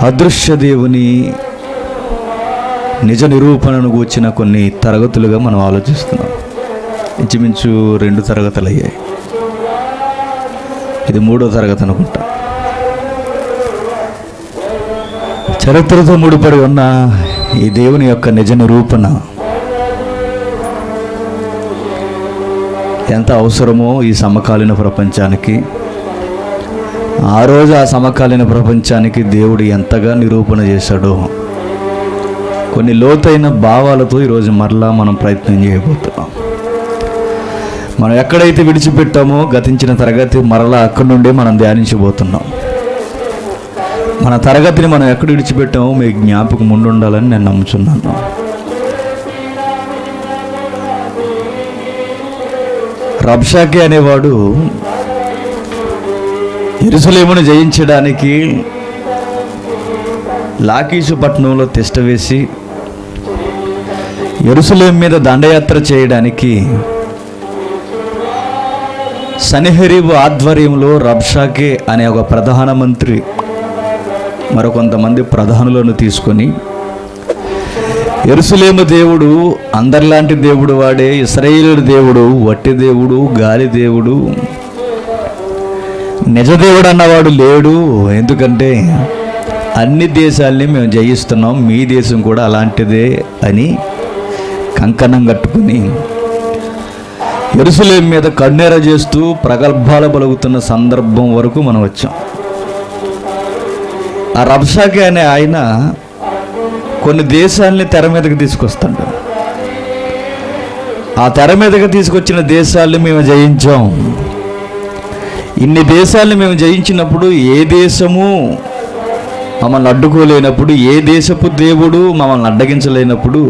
అదృశ్య దేవుని నిజ నిరూపణను గూర్చిన కొన్ని తరగతులుగా మనం ఆలోచిస్తున్నాం. ఇంచుమించు 2 తరగతులు అయ్యాయి. ఇది 3వ తరగతి అనుకుంటా. చరిత్రతో ముడిపడి ఉన్న ఈ దేవుని యొక్క నిజ నిరూపణ ఎంత అవసరమో ఈ సమకాలీన ప్రపంచానికి, ఆ రోజు ఆ సమకాలీన ప్రపంచానికి దేవుడు ఎంతగా నిరూపణ చేశాడో కొన్ని లోతైన భావాలతో ఈరోజు మరలా మనం ప్రయత్నం చేయబోతున్నాం. మనం ఎక్కడైతే విడిచిపెట్టామో గతించిన తరగతి మరలా అక్కడి నుండే మనం ధ్యానించబోతున్నాం. మన తరగతిని మనం ఎక్కడ విడిచిపెట్టామో మీ జ్ఞాపకం ఉండాలని నేను నమ్ముచున్నాను. రబ్షాకే అనేవాడు యెరూషలేమును జయించడానికి లాకీషు పట్టణంలో తిష్ట వేసి యెరూషలేము మీద దండయాత్ర చేయడానికి సన్హెరీబు ఆధ్వర్యంలో రబ్షాకే అనే ఒక ప్రధానమంత్రి మరికొంతమంది ప్రధానులను తీసుకొని యెరూషలేము దేవుడు అందరిలాంటి దేవుడు వాడే, ఇశ్రాయేలు దేవుడు వట్టి దేవుడు, గాలి దేవుడు, నిజదేవుడు అన్నవాడు లేడు. ఎందుకంటే అన్ని దేశాల్ని మేము జయిస్తున్నాం, మీ దేశం కూడా అలాంటిదే అని కంకణం కట్టుకుని యెరూషలేము మీద కన్నెర చేస్తూ ప్రగల్భాలు పలుకుతున్న సందర్భం వరకు మనం వచ్చాం. ఆ రబ్షాకే అనే ఆయన కొన్ని దేశాలని తెర మీదకి తీసుకొస్తాడు. ఆ తెర మీదకి తీసుకొచ్చిన దేశాలని మేము జయించాం. ఇన్ని దేశాలని మేము జయించినప్పుడు ఏ దేశము మమ్మల్ని అడ్డుకోలేనప్పుడు, ఏ దేశపు దేవుడు మమ్మల్ని అడ్డగించలేనప్పుడు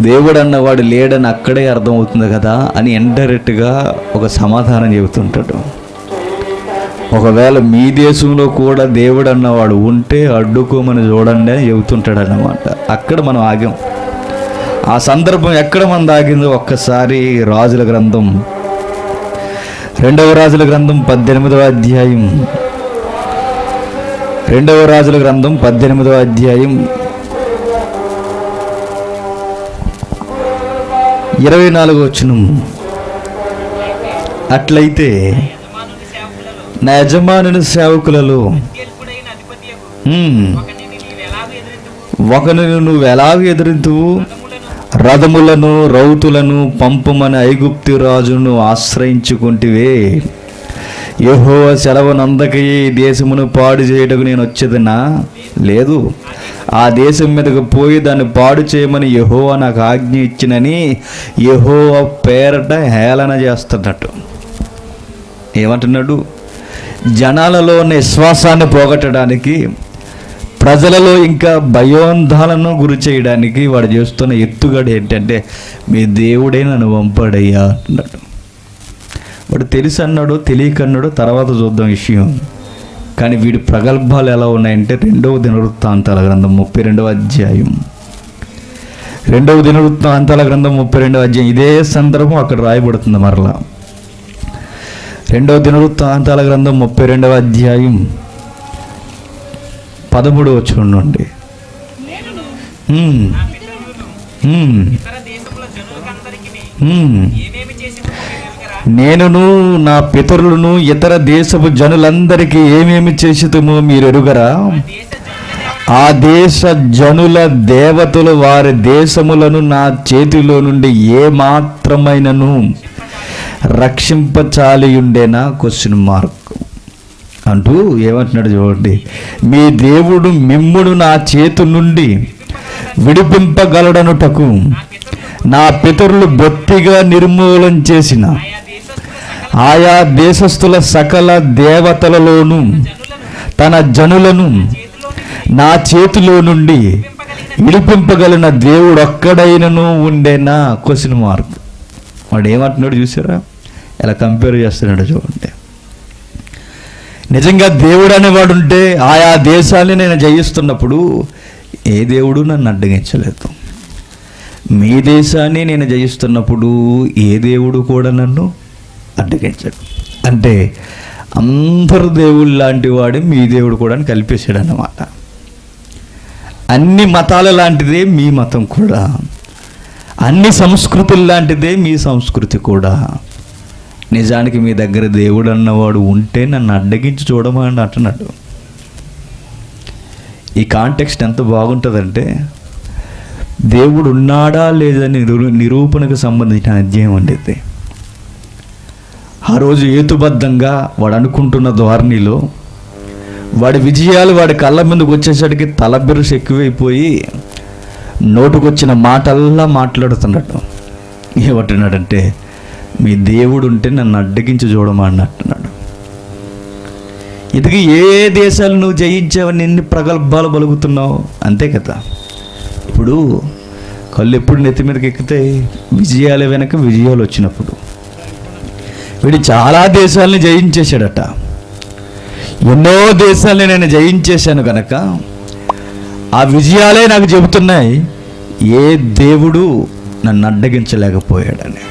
దేవుడు అన్నవాడు లేడని అక్కడే అర్థమవుతుంది కదా అని ఇండైరెక్ట్గా ఒక సమాధానం చెబుతుంటాడు. ఒకవేళ మీ దేశంలో కూడా దేవుడు అన్నవాడు ఉంటే అడ్డుకోమని చూడండి అని చెబుతుంటాడు అన్నమాట. అక్కడ మనం ఆగాం. ఆ సందర్భం ఎక్కడ మనం ఆగిందో ఒక్కసారి రాజుల గ్రంథం 2వ రాజుల గ్రంథం 18వ అధ్యాయం 2వ రాజుల గ్రంథం 18వ అధ్యాయం 24వ వచనం. అట్లయితే నా యజమానుని సేవకులలో ఒకరిని నువ్వు ఎలాగ ఎదురింతువు? రథములను రౌతులను పంపమని ఐగుప్తు రాజును ఆశ్రయించుకుంటివే. యెహోవా సెలవునందకయే ఈ దేశమును పాడు చేయుటకు నేను వచ్చేదనా? లేదు, ఆ దేశం మీదకు పోయి దాన్ని పాడు చేయమని యెహోవా నాకు ఆజ్ఞ ఇచ్చినని యెహోవా పేరట హేళన చేస్తున్నట్టు. ఏమంటున్నాడు? జనాలలో ఉన్న విశ్వాసాన్ని పోగొట్టడానికి, ప్రజలలో ఇంకా భయోందాలను గురి చేయడానికి వాడు చేస్తున్న ఎత్తుగడ ఏంటంటే, మీ దేవుడే నన్ను పంపాడయ్యా అంటున్నాడు. వాడు తెలిసి అన్నాడు, తెలియకన్నాడు, తర్వాత చూద్దాం విషయం. కానీ వీడి ప్రగల్భాలు ఎలా ఉన్నాయంటే 2వ దినవృత్తాంతాల గ్రంథం 32వ అధ్యాయం 2వ దినవృత్తాంతాల గ్రంథం 32వ అధ్యాయం ఇదే సందర్భం అక్కడ రాయబడుతుంది. మరలా 2వ దినవృత్తాంతాల గ్రంథం 32వ అధ్యాయం 13వ వచనం నుండి నేనును నా పితరులను ఇతర దేశపు జనులందరికీ ఏమేమి చేసితుమో మీరు ఎరుగరా? ఆ దేశ జనుల దేవతలు వారి దేశములను నా చేతిలో నుండి ఏ మాత్రమైనను రక్షింపచాలియుండేనా? క్వశ్చన్ మార్క్ అంటూ ఏమంటున్నాడు చూడండి. మీ దేవుడు మిమ్మును నా చేతి నుండి విడిపింపగలడనుటకు నా పితరులు బొత్తిగా నిర్మూలన చేసిన ఆయా దేశస్థుల సకల దేవతలలోనూ తన జనులను నా చేతిలో నుండి విడిపింపగలిగిన దేవుడు ఒక్కడైనను ఉండేనా? Question mark. వాడు ఏమంటున్నాడు చూసారా? ఎలా కంపేర్ చేస్తున్నాడు చూడండి. నిజంగా దేవుడు అనేవాడు ఉంటే ఆయా దేశాన్ని నేను జయిస్తున్నప్పుడు ఏ దేవుడు నన్ను అడ్డగించలేదు. మీ దేశాన్ని నేను జయిస్తున్నప్పుడు ఏ దేవుడు కూడా నన్ను అడ్డగించాడు. అంటే అందరు దేవుళ్ళు లాంటి వాడే మీ దేవుడు కూడా అని కల్పేశాడు అన్నమాట. అన్ని మతాల లాంటిదే మీ మతం కూడా, అన్ని సంస్కృతులు లాంటిదే మీ సంస్కృతి కూడా. నిజానికి మీ దగ్గర దేవుడు అన్నవాడు ఉంటే నన్ను అడ్డగించి చూడమని అంటున్నాడు. ఈ కాంటెక్స్ట్ ఎంత బాగుంటుందంటే, దేవుడు ఉన్నాడా లేదని నిరూపణకు సంబంధించిన అధ్యాయం ఉండేది. ఆ రోజు హేతుబద్ధంగా వాడు అనుకుంటున్న ధోరణిలో వాడి విజయాలు వాడి కళ్ళ ముందుకు వచ్చేసరికి తలబిరుసు ఎక్కువైపోయి నోటుకొచ్చిన మాటల్లా మాట్లాడుతున్నాడు. ఏమంటున్నాడంటే, మీ దేవుడు ఉంటే నన్ను అడ్డగించి చూడమని అంటున్నాడు. ఇదికి ఏ దేశాలు నువ్వు జయించావని ఎన్ని ప్రగల్భాలు పలుకుతున్నావు, అంతే కదా. ఇప్పుడు కళ్ళు ఎప్పుడు నెత్తి మీదకి ఎక్కితే విజయాల వెనక విజయాలు వచ్చినప్పుడు. వీడు చాలా దేశాలని జయించేశాడట. ఎన్నో దేశాలని నేను జయించేశాను కనుక ఆ విజయాలే నాకు చెబుతున్నాయి ఏ దేవుడు నన్ను అడ్డగించలేకపోయాడని.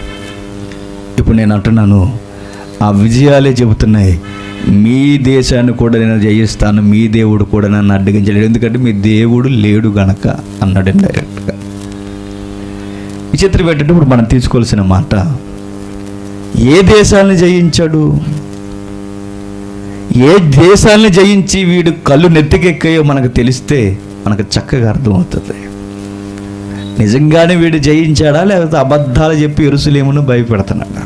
ఇప్పుడు నేను అంటున్నాను, ఆ విజయాలే చెబుతున్నాయి మీ దేశాన్ని కూడా నేను జయిస్తాను, మీ దేవుడు కూడా నన్ను అడ్డగించలేడు, ఎందుకంటే మీ దేవుడు లేడు గనక అన్నాడు డైరెక్ట్గా. విచిత్రం ఏంటంటే, ఇప్పుడు మనం తీసుకోవాల్సిన మాట, ఏ దేశాలను జయించాడు? ఏ దేశాలను జయించి వీడు కళ్ళు నెత్తికెక్కాయో మనకు తెలిస్తే మనకు చక్కగా అర్థమవుతుంది. నిజంగానే వీడు జయించాడా, లేకపోతే అబద్ధాలు చెప్పి యెరూషలేమును భయపెడుతున్నాడా?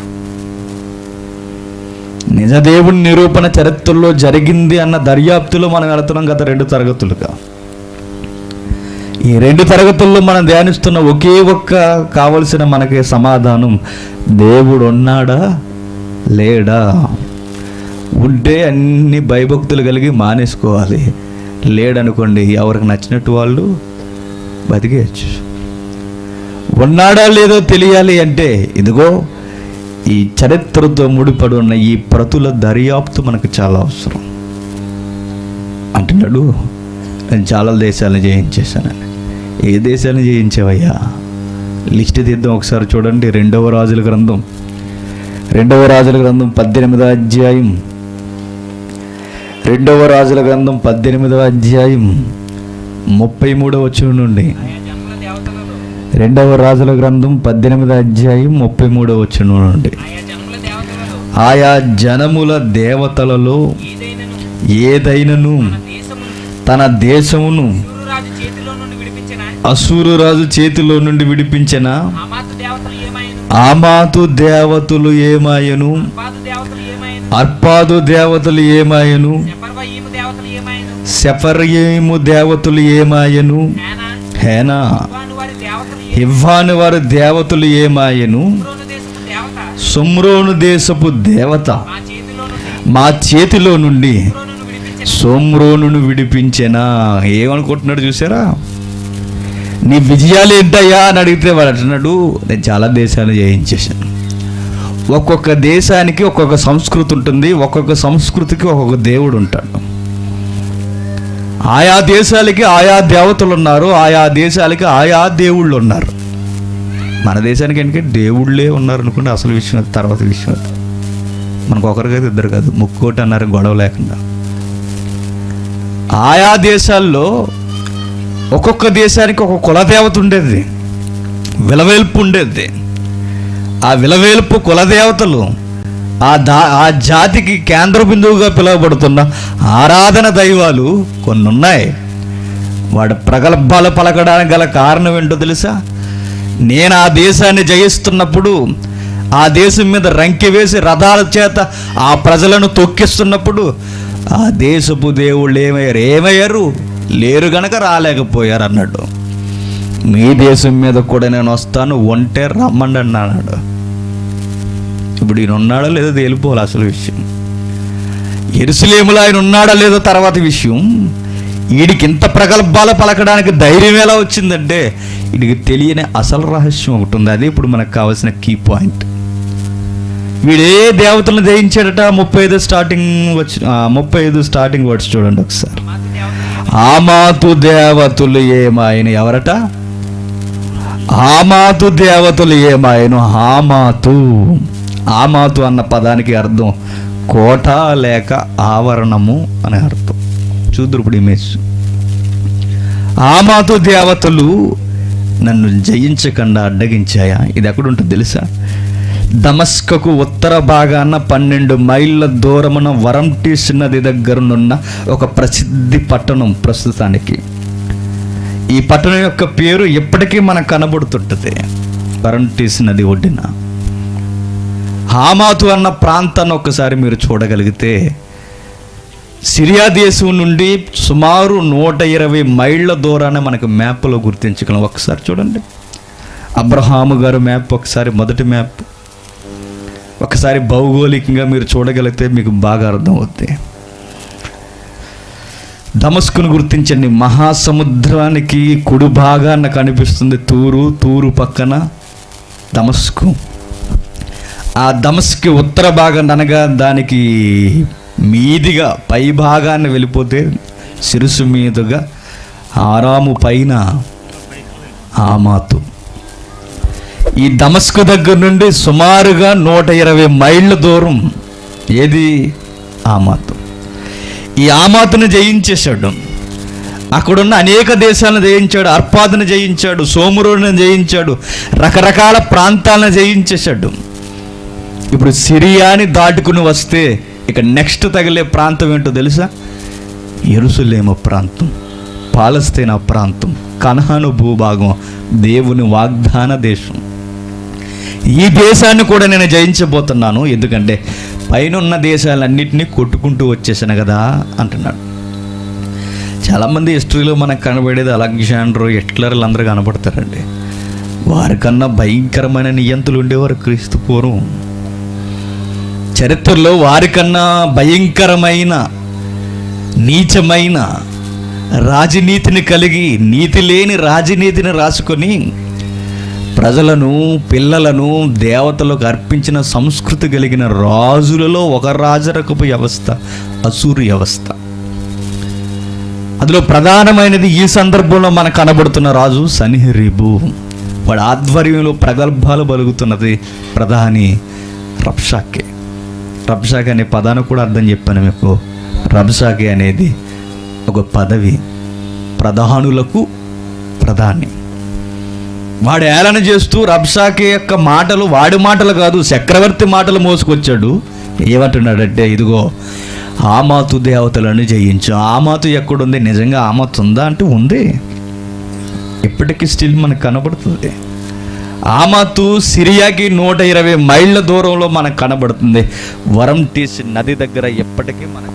నిజదేవుని నిరూపణ చరిత్రలో జరిగింది అన్న దర్యాప్తులో మనం వెళుతున్నాం గత 2 తరగతులుగా. ఈ 2 తరగతుల్లో మనం ధ్యానిస్తున్న ఒకే ఒక్క కావలసిన మనకి సమాధానం, దేవుడు ఉన్నాడా లేడా? ఉంటే అన్ని భయభక్తులు కలిగి మానేసుకోవాలి, లేడనుకోండి ఎవరికి నచ్చినట్టు వాళ్ళు బతికేయచ్చు. ఉన్నాడా లేదో తెలియాలి అంటే ఇదిగో ఈ చరిత్రతో ముడిపడి ఉన్న ఈ ప్రతుల దర్యాప్తు మనకు చాలా అవసరం. అంటున్నాడు, నేను చాలా దేశాలను జయించేశానని. ఏ దేశాలను జయించావయ్యా? లిస్ట్ తీద్దాం ఒకసారి. చూడండి, 2వ రాజుల గ్రంథం 18వ అధ్యాయం, 2వ రాజుల గ్రంథం 18వ అధ్యాయం 33వ వచనం నుండి. 2వ రాజుల గ్రంథం 18వ అధ్యాయం 33వ వచనం నుండి. ఆయా జనముల దేవతలలో ఏదైనను తన దేశమును అసూరు రాజు చేతిలో నుండి విడిపించిన ఆమాతు దేవతలు ఏమాయను, అర్పాదు దేవతలు ఏమాయను, సెఫర్యీము దేవతలు ఏమాయను, హేనా హివ్వాను వారి దేవతలు ఏమాయను, సోమ్రోను దేశపు దేవత మా చేతిలో నుండి సోమ్రోనును విడిపించెనా. ఏమనుకుంటున్నాడు చూసారా? నీ విజయాలు ఏంటయ్యా అని అడిగితే వాడు అంటున్నాడు, నేను చాలా దేశాలు జయించేశాను. ఒక్కొక్క దేశానికి ఒక్కొక్క సంస్కృతి ఉంటుంది, ఒక్కొక్క సంస్కృతికి ఒక్కొక్క దేవుడు ఉంటాడు. ఆయా దేశాలకి ఆయా దేవతలు ఉన్నారు, ఆయా దేశాలకి ఆయా దేవుళ్ళు ఉన్నారు. మన దేశానికి ఎందుకంటే దేవుళ్ళే ఉన్నారు అనుకుంటే అసలు విషయం అది, తర్వాత విషయం అది. మనకు ఒకరికైతే 2 కాదు, 3 అన్నారు గొడవ లేకుండా. ఆయా దేశాల్లో ఒక్కొక్క దేశానికి ఒక కులదేవత ఉండేది, విలవేల్పు ఉండేది. ఆ విలవేల్పు కులదేవతలు ఆ జాతికి కేంద్ర బిందువుగా పిలువబడుతున్న ఆరాధన దైవాలు కొన్ని ఉన్నాయి. వాడు ప్రగల్భాలు పలకడానికి గల కారణం ఏంటో తెలుసా? నేను ఆ దేశాన్ని జయిస్తున్నప్పుడు, ఆ దేశం మీద రంకె వేసి రథాల చేత ఆ ప్రజలను తొక్కిస్తున్నప్పుడు ఆ దేశపు దేవుళ్ళు ఏమయ్యారు? లేరు గనక రాలేకపోయారు అన్నాడు. మీ దేశం మీద కూడా నేను వస్తాను, ఒంటే రమ్మండి అన్నాడు. ఇప్పుడు ఈయన ఉన్నాడా లేదో తేలిపోవాలి అసలు విషయం. యెరూషలేములో ఆయన ఉన్నాడా లేదో తర్వాత విషయం. వీడికి ఇంత ప్రగల్భాలు పలకడానికి ధైర్యం ఎలా వచ్చిందంటే వీడికి తెలియని అసలు రహస్యం ఒకటి ఉంది. అదే ఇప్పుడు మనకు కావాల్సిన కీ పాయింట్. వీడే దేవతలను జయించాడట. 35 స్టార్టింగ్ వర్డ్స్ చూడండి ఒకసారి. ఆమాతు దేవతలు ఏమాయను. ఎవరట? ఆమాతు దేవతలు ఏమాయను. ఆమాతు అన్న పదానికి అర్థం కోట లేక ఆవరణము అని అర్థం. చూద్దరు ఇప్పుడు ఇమేజ్. ఆమాతు దేవతలు నన్ను జయించకుండా అడ్డగించాయా? ఇది ఎక్కడుంటుంది తెలుసా? దమస్కకు ఉత్తర భాగాన 12 మైళ్ళ దూరమున వరంటీస్ నది దగ్గరనున్న ఒక ప్రసిద్ధి పట్టణం. ప్రస్తుతానికి ఈ పట్టణం యొక్క పేరు ఎప్పటికీ మనకు కనబడుతుంటుంది. వరంటీస్ నది ఒడ్డిన హామాతు అన్న ప్రాంతాన్ని ఒక్కసారి మీరు చూడగలిగితే సిరియా దేశం నుండి సుమారు 120 మైళ్ళ దూరాన్ని మనకు మ్యాప్లో గుర్తించగలం. ఒకసారి చూడండి, అబ్రహాము గారు మ్యాప్, ఒకసారి మొదటి మ్యాప్ ఒకసారి భౌగోళికంగా మీరు చూడగలిగితే మీకు బాగా అర్థమవుతుంది. దమస్కును గుర్తించండి. మహాసముద్రానికి కుడి భాగాన కనిపిస్తుంది తూరు పక్కన దమస్కు. ఆ దమస్కి ఉత్తర భాగాన్ని అనగా దానికి మీదిగా పై భాగాన్ని వెళ్ళిపోతే శిరసు మీదుగా ఆరాము పైన ఆమాతు. ఈ దమస్కు దగ్గర నుండి సుమారుగా 120 మైళ్ళ దూరం ఏది? ఆమాతు. ఈ ఆమాతును జయించేశాడు. అక్కడున్న అనేక దేశాలను జయించాడు. అర్పాదును జయించాడు, సోమురుని జయించాడు, రకరకాల ప్రాంతాలను జయించేశాడు. ఇప్పుడు సిరియాని దాటుకుని వస్తే ఇక నెక్స్ట్ తగిలే ప్రాంతం ఏంటో తెలుసా? యెరూషలేము ప్రాంతం, పాలస్తీనా ప్రాంతం, కనాను భూభాగం, దేవుని వాగ్దాన దేశం. ఈ దేశాన్ని కూడా నేను జయించబోతున్నాను, ఎందుకంటే పైన దేశాలన్నింటినీ కొట్టుకుంటూ వచ్చేసాను కదా అంటున్నాడు. చాలామంది హిస్టరీలో మనకు కనబడేది అలెగ్జాండర్, హిట్లర్లు అందరూ కనబడతారండి. వారికన్నా భయంకరమైన నియంతలు ఉండేవారు క్రీస్తు పూర్వం. చరిత్రలో వారికన్నా భయంకరమైన నీచమైన రాజనీతిని కలిగి నీతి లేని రాజనీతిని రాసుకొని ప్రజలను, పిల్లలను దేవతలకు అర్పించిన సంస్కృతి కలిగిన రాజులలో ఒక రాజరకపు వ్యవస్థ అసూరు వ్యవస్థ. అందులో ప్రధానమైనది ఈ సందర్భంలో మనకు కనబడుతున్న రాజు సన్హెరీబు. వాడి ఆధ్వర్యంలో ప్రగల్భాలు పలుకుతున్నది ప్రధాని రబ్షాకే. రబ్షాకే అనే పదాన్ని కూడా అర్థం చెప్పాను మీకు. రబ్షాకే అనేది ఒక పదవి, ప్రధానులకు ప్రధాని. వాడు ఏలన చేస్తూ రబ్షాకే యొక్క మాటలు వాడి మాటలు కాదు, చక్రవర్తి మాటలు మోసుకొచ్చాడు. ఏమంటున్నాడంటే, ఇదిగో ఆమాతు దేవతలను జయించు. ఆమాతు ఎక్కడుంది? నిజంగా ఆమాతు ఉందా అంటే ఉంది. ఇప్పటికీ స్టిల్ మనకు కనబడుతుంది. ఆమాతు సిరియాకి 120 మైళ్ళ దూరంలో మనకు కనబడుతుంది. వరంటీస్ నది దగ్గర ఎప్పటికీ మనకు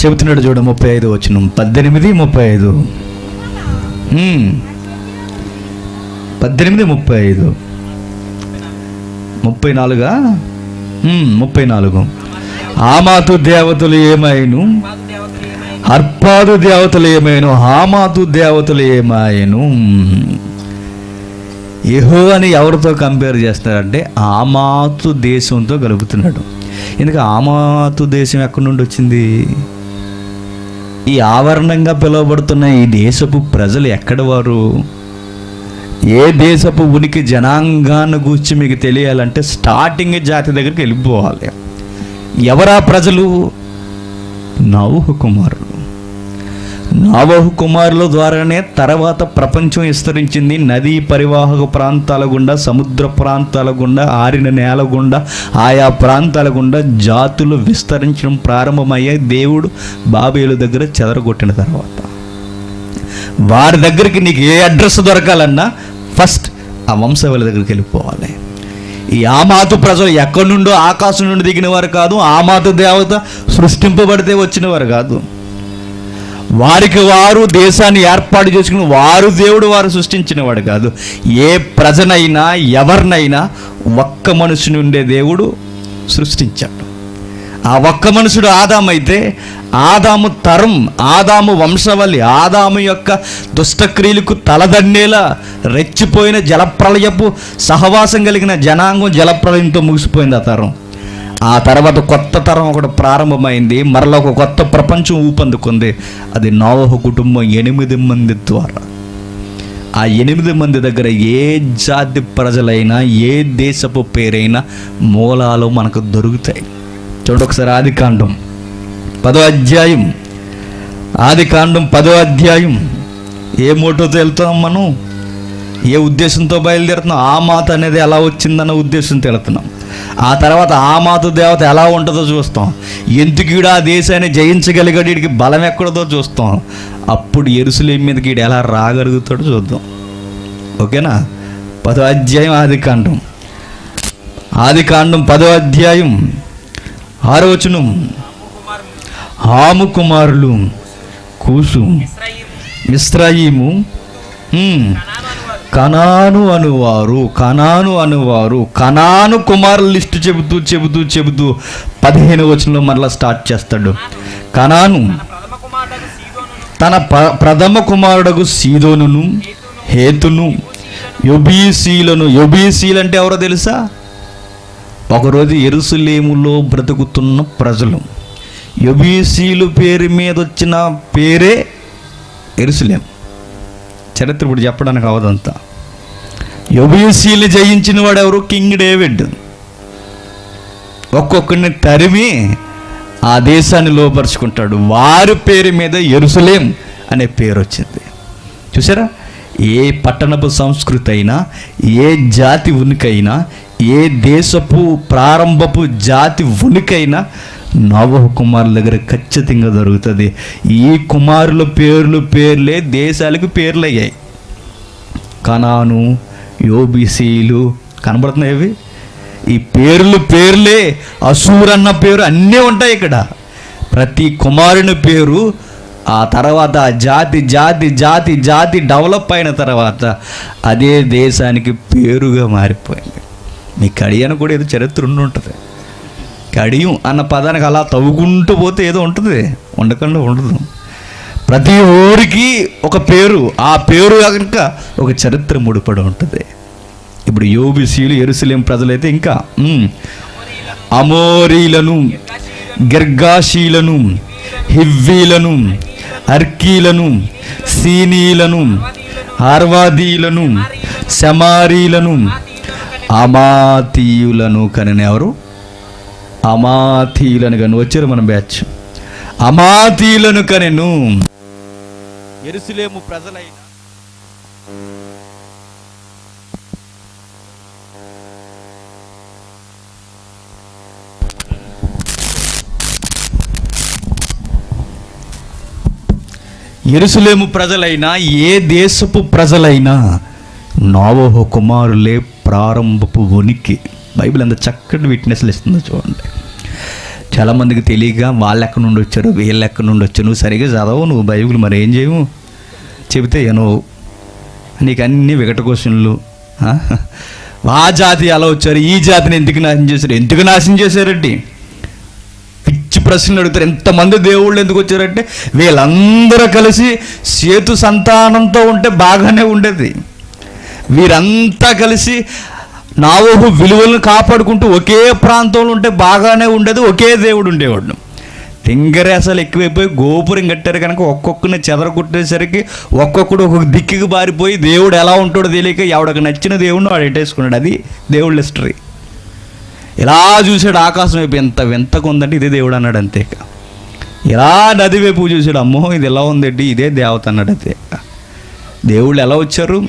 చెబుతున్నాడు. చూడ 35 వచనం, 18, 35, 18, 35, 34, 34. ఆమాతు దేవతలు ఏమైను, అర్పాదు దేవతలు ఏమైను, ఆమాతు దేవతలు ఏమాయను. యెహోవాని ఎవరితో కంపేర్ చేస్తారంటే ఆమాతు దేశంతో కలుపుతున్నాడు. ఎందుకు ఆమాతు దేశం ఎక్కడి నుండి వచ్చింది? ఈ ఆవరణంగా పిలువబడుతున్న ఈ దేశపు ప్రజలు ఎక్కడ వారు? ఏ దేశపు ఉనికి జనాంగాన్ని గూర్చి మీకు తెలియాలంటే స్టార్టింగ్ జాతి దగ్గరికి వెళ్ళిపోవాలి. ఎవరా ప్రజలు? నోవహు కుమారులు. నోవహు కుమారుల ద్వారానే తర్వాత ప్రపంచం విస్తరించింది. నదీ పరివాహక ప్రాంతాల గుండా, సముద్ర ప్రాంతాల గుండా, ఆరిన నేల గుండా, ఆయా ప్రాంతాల గుండా జాతులు విస్తరించడం ప్రారంభమయ్యాయి. దేవుడు బాబేలు దగ్గర చెదరగొట్టిన తర్వాత వారి దగ్గరికి నీకు ఏ అడ్రస్ దొరకాలన్నా ఫస్ట్ ఆ వంశవాళ్ళ దగ్గరికి వెళ్ళిపోవాలి. ఈ ఆమాతు ప్రజలు ఎక్కడి నుండో ఆకాశం నుండి దిగిన వారు కాదు. ఆమాతు దేవత సృష్టింపబడితే వచ్చిన వారు కాదు. వారికి వారు దేశాన్ని ఏర్పాటు చేసుకుని వారు దేవుడు వారు సృష్టించిన వాడు కాదు. ఏ ప్రజనైనా ఎవరినైనా ఒక్క మనిషి నుండే దేవుడు సృష్టించాడు. ఆ ఒక్క మనుషుడు ఆదాము అయితే ఆదాము తరం, ఆదాము వంశవల్లి, ఆదాము యొక్క దుష్టక్రియలకు తలదన్నేలా రెచ్చిపోయిన జలప్రలయపు సహవాసం కలిగిన జనాంగం జలప్రలయంతో ముగిసిపోయింది ఆ తరం. ఆ తర్వాత కొత్త తరం ఒకటి ప్రారంభమైంది, మరలా ఒక కొత్త ప్రపంచం ఊపందుకుంది. అది నోవహు కుటుంబం 8 మంది ద్వారా. ఆ 8 మంది దగ్గర ఏ జాతి ప్రజలైనా, ఏ దేశపు పేరైనా మూలాలు మనకు దొరుకుతాయి. చూడండి ఒకసారి ఆదికాండం 10వ అధ్యాయం. ఆదికాండం 10వ అధ్యాయం. ఏ మోటోతో వెళ్తున్నాం మనం, ఏ ఉద్దేశంతో బయలుదేరుతున్నాం? ఆ మాత అనేది ఎలా వచ్చిందన్న ఉద్దేశంతో వెళుతున్నాం. ఆ తర్వాత ఆ మాత దేవత ఎలా ఉంటుందో చూస్తాం. ఎందుకు ఈడు ఆ దేశాన్ని జయించగలిగాడు, వీడికి బలం ఎక్కడదో చూస్తాం. అప్పుడు యెరూషలేము మీదకి వీడు ఎలా రాగలుగుతాడో చూద్దాం. ఓకేనా? 10వ అధ్యాయం ఆదికాండం. ఆదికాండం 10వ అధ్యాయం 6వ వచనం. హాము కుమారులు కూసు, మిస్రాయిము, కనాను అనువారు. కనాను కుమారుల లిస్టు చెబుతూ 15వ వచనంలో మరలా స్టార్ట్ చేస్తాడు. కనాను తన ప్రథమ కుమారుడగు సీదోనును, హేతును, యెబూసీలను. యెబూసీలు అంటే ఎవరో తెలుసా? ఒకరోజు యెరూషలేములో బ్రతుకుతున్న ప్రజలు. యెబూసీలు పేరు మీద వచ్చిన పేరే యెరూషలేం. చరిత్ర ఇప్పుడు చెప్పడానికి అవదంతా. యెబూసీలు జయించిన వాడు ఎవరు? King David. ఒక్కొక్కరిని తరిమి ఆ దేశాన్ని లోపరుచుకుంటాడు. వారి పేరు మీద యెరూషలేం అనే పేరు వచ్చింది. చూసారా? ఏ పట్టణపు సంస్కృతి అయినా, ఏ జాతి ఉనికైనా, ఏ దేశపు ప్రారంభపు జాతి ఉనికైనా నోవహు కుమారుల దగ్గర ఖచ్చితంగా దొరుకుతుంది. ఈ కుమారుల పేర్లే దేశాలకు పేర్లు అయ్యాయి. కనాను, యెబూసీలు కనబడుతున్నాయి. ఇవి ఈ పేర్లే. అసూర్ అన్న పేరు అన్నీ ఉంటాయి ఇక్కడ. ప్రతి కుమారుని పేరు ఆ తర్వాత జాతి డెవలప్ అయిన తర్వాత అదే దేశానికి పేరుగా మారిపోయింది. మీ కడియాను కూడా ఏదో చరిత్ర ఉంటుంది. కడియం అన్న పదానికి అలా తవ్వుకుంటూ పోతే ఏదో ఉంటుంది, ఉండకుండా ఉండదు. ప్రతి ఊరికి ఒక పేరు, ఆ పేరు కనుక ఒక చరిత్ర ముడిపడి ఉంటుంది. ఇప్పుడు యెబూసీలు, యెరూషలేం ప్రజలైతే ఇంకా అమోరీలను, గిర్గాషీలను, హివ్వీలను, అర్కీలను, సీనీలను, ఆర్వాదీలను, శమారీలను, అమాతీయులను కనని. ఎవరు? అమాతీయులను కను. వచ్చారు మన బ్యాచ్. అమాతీయులను కనెను. యెరూషలేము ప్రజలైన యెరూషలేము ప్రజలైనా, ఏ దేశపు ప్రజలైనా నోవహు కుమారులే ప్రారంభపు ఉనికి. బైబిల్ అంత చక్కటి విట్నెస్లు ఇస్తుందో చూడండి. చాలామందికి తెలియక వాళ్ళు ఎక్కడి నుండి వచ్చారు, వీళ్ళు ఎక్కడి నుండి వచ్చారు. నువ్వు సరిగా చదవవు, నువ్వు బైబిల్ మరి ఏం చేయవు. చెబితే నువ్వు నీకు అన్ని వికట క్వశ్చన్లు. ఆ జాతి అలా వచ్చారు, ఈ జాతిని ఎందుకు నాశనం చేశారంటే పిచ్చి ప్రశ్నలు అడుగుతారు. ఎంతమంది దేవుళ్ళు ఎందుకు వచ్చారంటే వీళ్ళందరూ కలిసి సేతు సంతానంతో ఉంటే బాగానే ఉండేది. వీరంతా కలిసి నోవహు విలువలను కాపాడుకుంటూ ఒకే ప్రాంతంలో ఉంటే బాగానే ఉండేది. ఒకే దేవుడు ఉండేవాడు. తింగరేసాలు ఎక్కువైపోయి గోపురం కట్టారు కనుక ఒక్కొక్కరిని చెదరగొట్టేసరికి ఒక్కొక్కడు ఒక్కొక్క దిక్కుకి బారిపోయి దేవుడు ఎలా ఉంటాడో తెలియక ఎవడికి నచ్చిన దేవుడిని వాడు ఎట్టేసుకున్నాడు. అది దేవుళ్ళ హిస్టరీ. ఇలా చూసాడు ఆకాశం వైపు, ఎంత వింతగా ఉందంటే ఇదే దేవుడు అన్నాడు అంతే. ఇలా నది వైపు చూసాడు, అమ్మో ఇది ఎలా ఉందండి, ఇదే దేవత అన్నాడు అంతే. దేవుళ్ళు ఎలా వచ్చారు,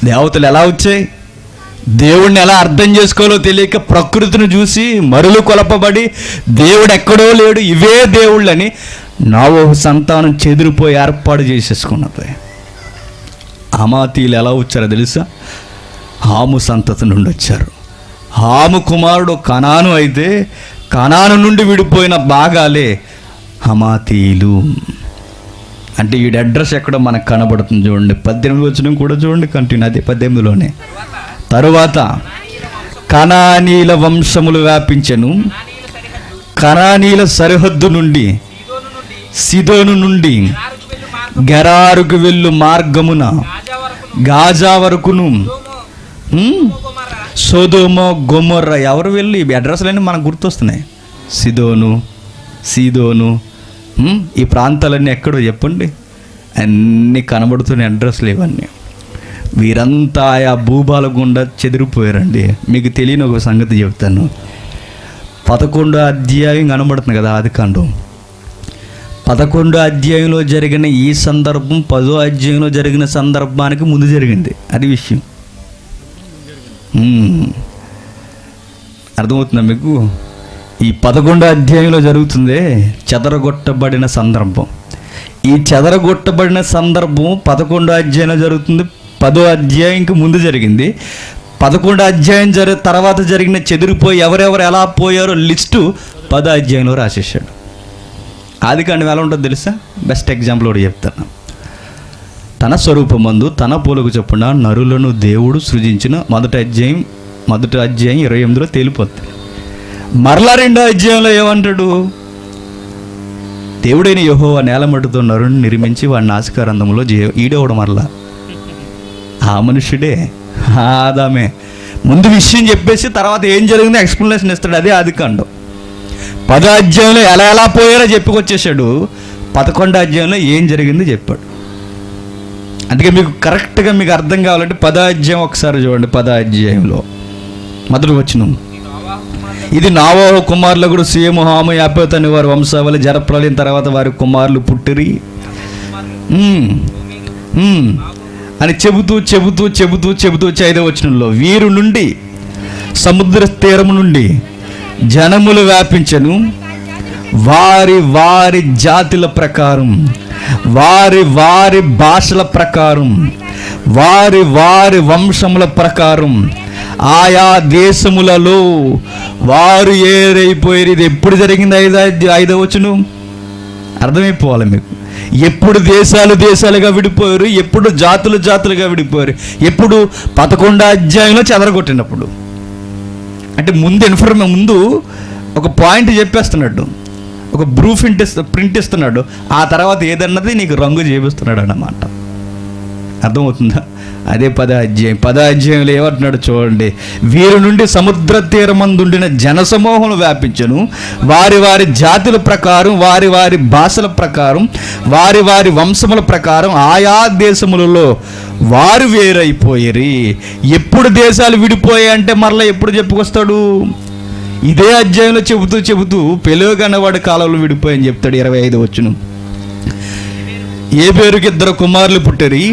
దేవతలు ఎలా వచ్చాయి, దేవుడిని ఎలా అర్థం చేసుకోవాలో తెలియక ప్రకృతిని చూసి మరులు కొలపబడి దేవుడు ఎక్కడో లేడు, ఇవే దేవుళ్ళని నోవహు సంతానం చెదిరిపోయి ఏర్పాటు చేసేసుకున్నది. అమాతీయులు ఎలా వచ్చారో తెలుసా? హాము సంతతి నుండి వచ్చారు. హాము కుమారుడు కనాను అయితే కనాను నుండి విడిపోయిన భాగాలే హమాతీయులు. అంటే వీడి అడ్రస్ ఎక్కడో మనకు కనబడుతుంది చూడండి. 18 వచనం కూడా చూడండి, కంటిన్యూ. అదే 18లోనే. తరువాత కనానీల వంశములు వ్యాపించెను, కనానీల సరిహద్దు నుండి సిదోను నుండి గెరారుకు వెళ్ళు మార్గమున గాజా వరకును సొదొమ గొమొర్రా. ఎవరు వెళ్ళి ఈ అడ్రస్లన్నీ మనకు గుర్తొస్తున్నాయి. సీదోను ఈ ప్రాంతాలన్నీ ఎక్కడో చెప్పండి, అన్నీ కనబడుతున్న అడ్రస్లు ఇవన్నీ. వీరంతా ఆయా భూభాల గుండా చెదిరిపోయారండి. మీకు తెలియని ఒక సంగతి చెప్తాను. 11వ అధ్యాయం కనబడుతుంది కదా, ఆదికాండం. 11వ అధ్యాయంలో జరిగిన ఈ సందర్భం 10వ అధ్యాయంలో జరిగిన సందర్భానికి ముందు జరిగింది. అది విషయం. అర్థమవుతుందా మీకు? ఈ 11వ అధ్యాయంలో జరుగుతుంది చెదరగొట్టబడిన సందర్భం. ఈ చెదరగొట్టబడిన సందర్భం 11వ అధ్యాయంలో జరుగుతుంది. 10వ అధ్యాయంకి ముందు జరిగింది. 11వ అధ్యాయం తర్వాత జరిగిన చెదిరిపోయి ఎవరెవరు ఎలా పోయారో లిస్టు 10వ అధ్యాయంలో రాసేసాడు. ఆదికాండం ఎలా ఉంటుందో తెలుసా? బెస్ట్ ఎగ్జాంపుల్ ఒకటి చెప్తాను. తన స్వరూపమందు తన పోలుకు చొప్పున నరులను దేవుడు సృజించిన మొదటి అధ్యాయం 28లో తేలిపోతుంది. మరలా 2వ అధ్యాయంలో ఏమంటాడు? దేవుడైన యెహోవా నేలమట్టుతో నరుని నిర్మించి వాడి నాసికారంధంలో ఈడవడం. మరలా ఆ మనుషుడే, ఆదామే. ముందు విషయం చెప్పేసి తర్వాత ఏం జరిగిందో ఎక్స్ప్లెనేషన్ ఇస్తాడు. అదే ఆదికాండం. 10వ అధ్యాయంలో ఎలా పోయారో చెప్పుకొచ్చేసాడు. 11వ అధ్యాయంలో ఏం జరిగిందో చెప్పాడు. అందుకే మీకు కరెక్ట్గా మీకు అర్థం కావాలంటే 10వ అధ్యాయం ఒకసారి చూడండి. 10వ అధ్యాయంలో మొదటి వచనం, ఇది నోవహు కుమారులకు సేము, హాము, యాపెతు అనే వారి వంశావళి. జలప్రళయం తర్వాత వారి కుమారులు పుట్టిరి అని చెబుతూ 5వ వచనంలో, వీరు నుండి సముద్ర తీరము నుండి జనములు వ్యాపించను, వారి వారి జాతుల ప్రకారం, వారి వారి భాషల ప్రకారం, వారి వారి వంశముల ప్రకారం ఆయా దేశములలో వారు ఏరైపోయారు. ఇది ఎప్పుడు జరిగింది? 5వ వచనం. అర్థమైపోవాలి మీకు. ఎప్పుడు దేశాలుగా విడిపోయారు, ఎప్పుడు జాతులుగా విడిపోయారు, ఎప్పుడు 11వ అధ్యాయంలో చెదరగొట్టినప్పుడు. అంటే ముందు ఒక పాయింట్ చెప్పేస్తున్నాడు, ఒక ప్రింట్ ఇస్తున్నాడు. ఆ తర్వాత ఏదన్నది నీకు రంగు చేపిస్తున్నాడు అన్నమాట. అర్థమవుతుందా? అదే 10వ అధ్యాయం. 10వ అధ్యాయంలో ఏమంటున్నాడు చూడండి, వీరి నుండి సముద్ర తీరమందుండిన జనసమూహం వ్యాపించను, వారి వారి జాతుల ప్రకారం, వారి వారి భాషల ప్రకారం, వారి వారి వంశముల ప్రకారం ఆయా దేశములలో వారు వేరైపోయిరి. ఎప్పుడు దేశాలు విడిపోయాయి అంటే మరలా ఎప్పుడు చెప్పుకొస్తాడు? ఇదే అధ్యాయంలో చెబుతూ పెలెగు అనేవాడి కాలంలో విడిపోయని చెప్తాడు. 25వ వచనం, ఏ పేరుకి 2 కుమారులు పుట్టిరి,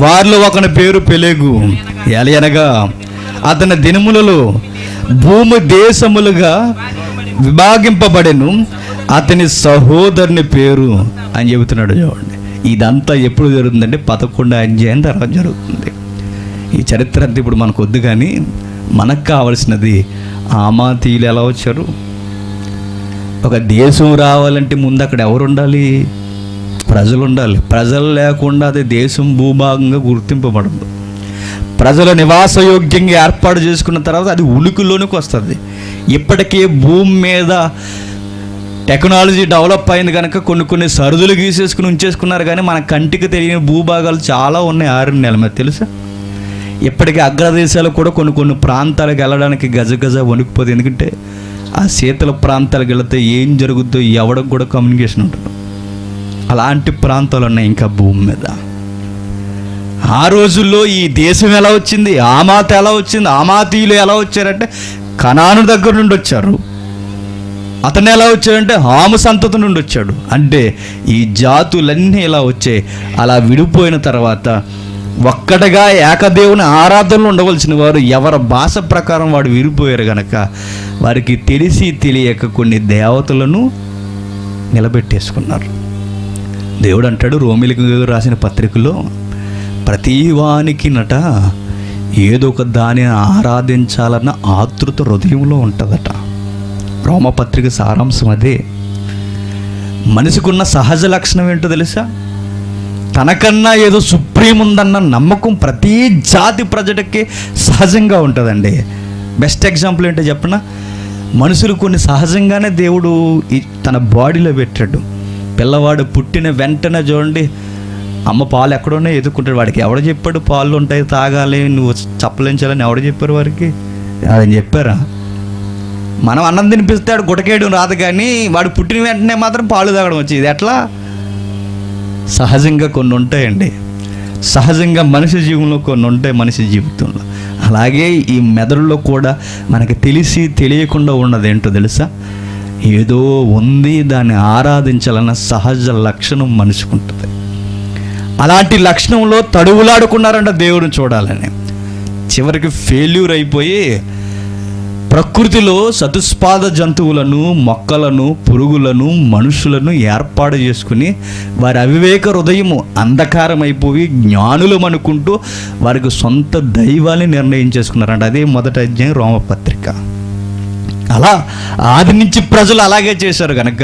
వారిలో ఒకని పేరు పెలెగు. ఎలయనగా అతని దినములలో భూమి దేశములుగా విభాగింపబడెను, అతని సహోదరుని పేరు అని చెబుతున్నాడు. చూడండి, ఇదంతా ఎప్పుడు జరుగుతుందంటే 11వ అధ్యాయం తర్వాత జరుగుతుంది. ఈ చరిత్ర అంతా ఇప్పుడు మనకు వద్దు, కానీ మనకు కావలసినది ఆమాతీయులు ఎలా వచ్చారు. ఒక దేశం రావాలంటే ముందు అక్కడ ఎవరు ఉండాలి? ప్రజలు ఉండాలి. ప్రజలు లేకుండా అది దేశం భూభాగంగా గుర్తింపబడదు. ప్రజల నివాసయోగ్యంగా ఏర్పాటు చేసుకున్న తర్వాత అది ఉనికిలోనికి వస్తుంది. ఇప్పటికే భూమి మీద టెక్నాలజీ డెవలప్ అయింది కనుక కొన్ని సరుదులు గీసేసుకుని ఉంచేసుకున్నారు, కానీ మన కంటికి తెలియని భూభాగాలు చాలా ఉన్నాయి 6 నెలల మీద. తెలుసా? ఇప్పటికీ అగ్రదేశాలు కూడా కొన్ని ప్రాంతాలకు వెళ్ళడానికి గజ వణికిపోతుంది. ఎందుకంటే ఆ శీతల ప్రాంతాలకు వెళితే ఏం జరుగుతుందో ఎవరికి కూడా కమ్యూనికేషన్ ఉంటుంది. అలాంటి ప్రాంతాలు ఉన్నాయి ఇంకా భూమి మీద. ఆ రోజుల్లో ఈ దేశం ఎలా వచ్చింది, ఆమాత ఎలా వచ్చింది, ఆమాతీయులు ఎలా వచ్చారంటే కనాను దగ్గర నుండి వచ్చారు. అతను ఎలా వచ్చాడంటే హాము సంతతి నుండి వచ్చాడు. అంటే ఈ జాతులన్నీ ఇలా వచ్చాయి. అలా విడిపోయిన తర్వాత ఒక్కటగా ఏకదేవుని ఆరాధనలో ఉండవలసిన వారు ఎవరి భాష ప్రకారం వాడు విడిపోయారు గనక వారికి తెలిసి తెలియక కొన్ని దేవతలను నిలబెట్టేసుకున్నారు. దేవుడు అంటాడు రోమిలికి రాసిన పత్రికలో, ప్రతి వానికి ఏదో ఒక దానిని ఆరాధించాలన్న ఆతృత హృదయంలో ఉంటుందట. రోమపత్రిక సారాంశం అదే. మనిషికున్న సహజ లక్షణం ఏంటో తెలుసా? తనకన్నా ఏదో సుప్రీం ఉందన్న నమ్మకం ప్రతి జాతి ప్రజలకి సహజంగా ఉంటుందండి. బెస్ట్ ఎగ్జాంపుల్ ఏంటో చెప్పనా? మనుషులు కొన్ని సహజంగానే దేవుడు తన బాడీలో పెట్టాడు. పిల్లవాడు పుట్టిన వెంటనే చూడండి, అమ్మ పాలు ఎక్కడున్నా ఎదుర్కొంటాడు. వాడికి ఎవడ చెప్పాడు పాలు ఉంటాయి తాగాలి, నువ్వు చప్పలించాలని ఎవడ చెప్పారు వారికి? అదని చెప్పారా? మనం అన్నం తినిపిస్తాడు గుటకేయడం రాదు, కానీ వాడు పుట్టిన వెంటనే మాత్రం పాలు తాగడం వచ్చి ఇది ఎట్లా? సహజంగా కొన్ని ఉంటాయండి, సహజంగా మనిషి జీవంలో కొన్ని ఉంటాయి మనిషి జీవితంలో. అలాగే ఈ మెదడులో కూడా మనకి తెలిసి తెలియకుండా ఉన్నది ఏంటో తెలుసా? ఏదో ఉంది, దాన్ని ఆరాధించాలన్న సహజ లక్షణం మనిషికి ఉంటుంది. అలాంటి లక్షణంలో తడువులాడుకున్నారంట దేవుడిని చూడాలని. చివరికి ఫెయిల్యూర్ అయిపోయి ప్రకృతిలో చతుష్పాద జంతువులను, మొక్కలను, పురుగులను, మనుషులను ఏర్పాటు చేసుకుని వారి అవివేక హృదయము అంధకారం అయిపోయి జ్ఞానులం అనుకుంటూ వారికి సొంత దైవాన్ని నిర్ణయం చేసుకున్నారంట. అదే మొదటి అధ్యాయం రోమపత్రిక. అలా ఆది నుంచి ప్రజలు అలాగే చేశారు కనుక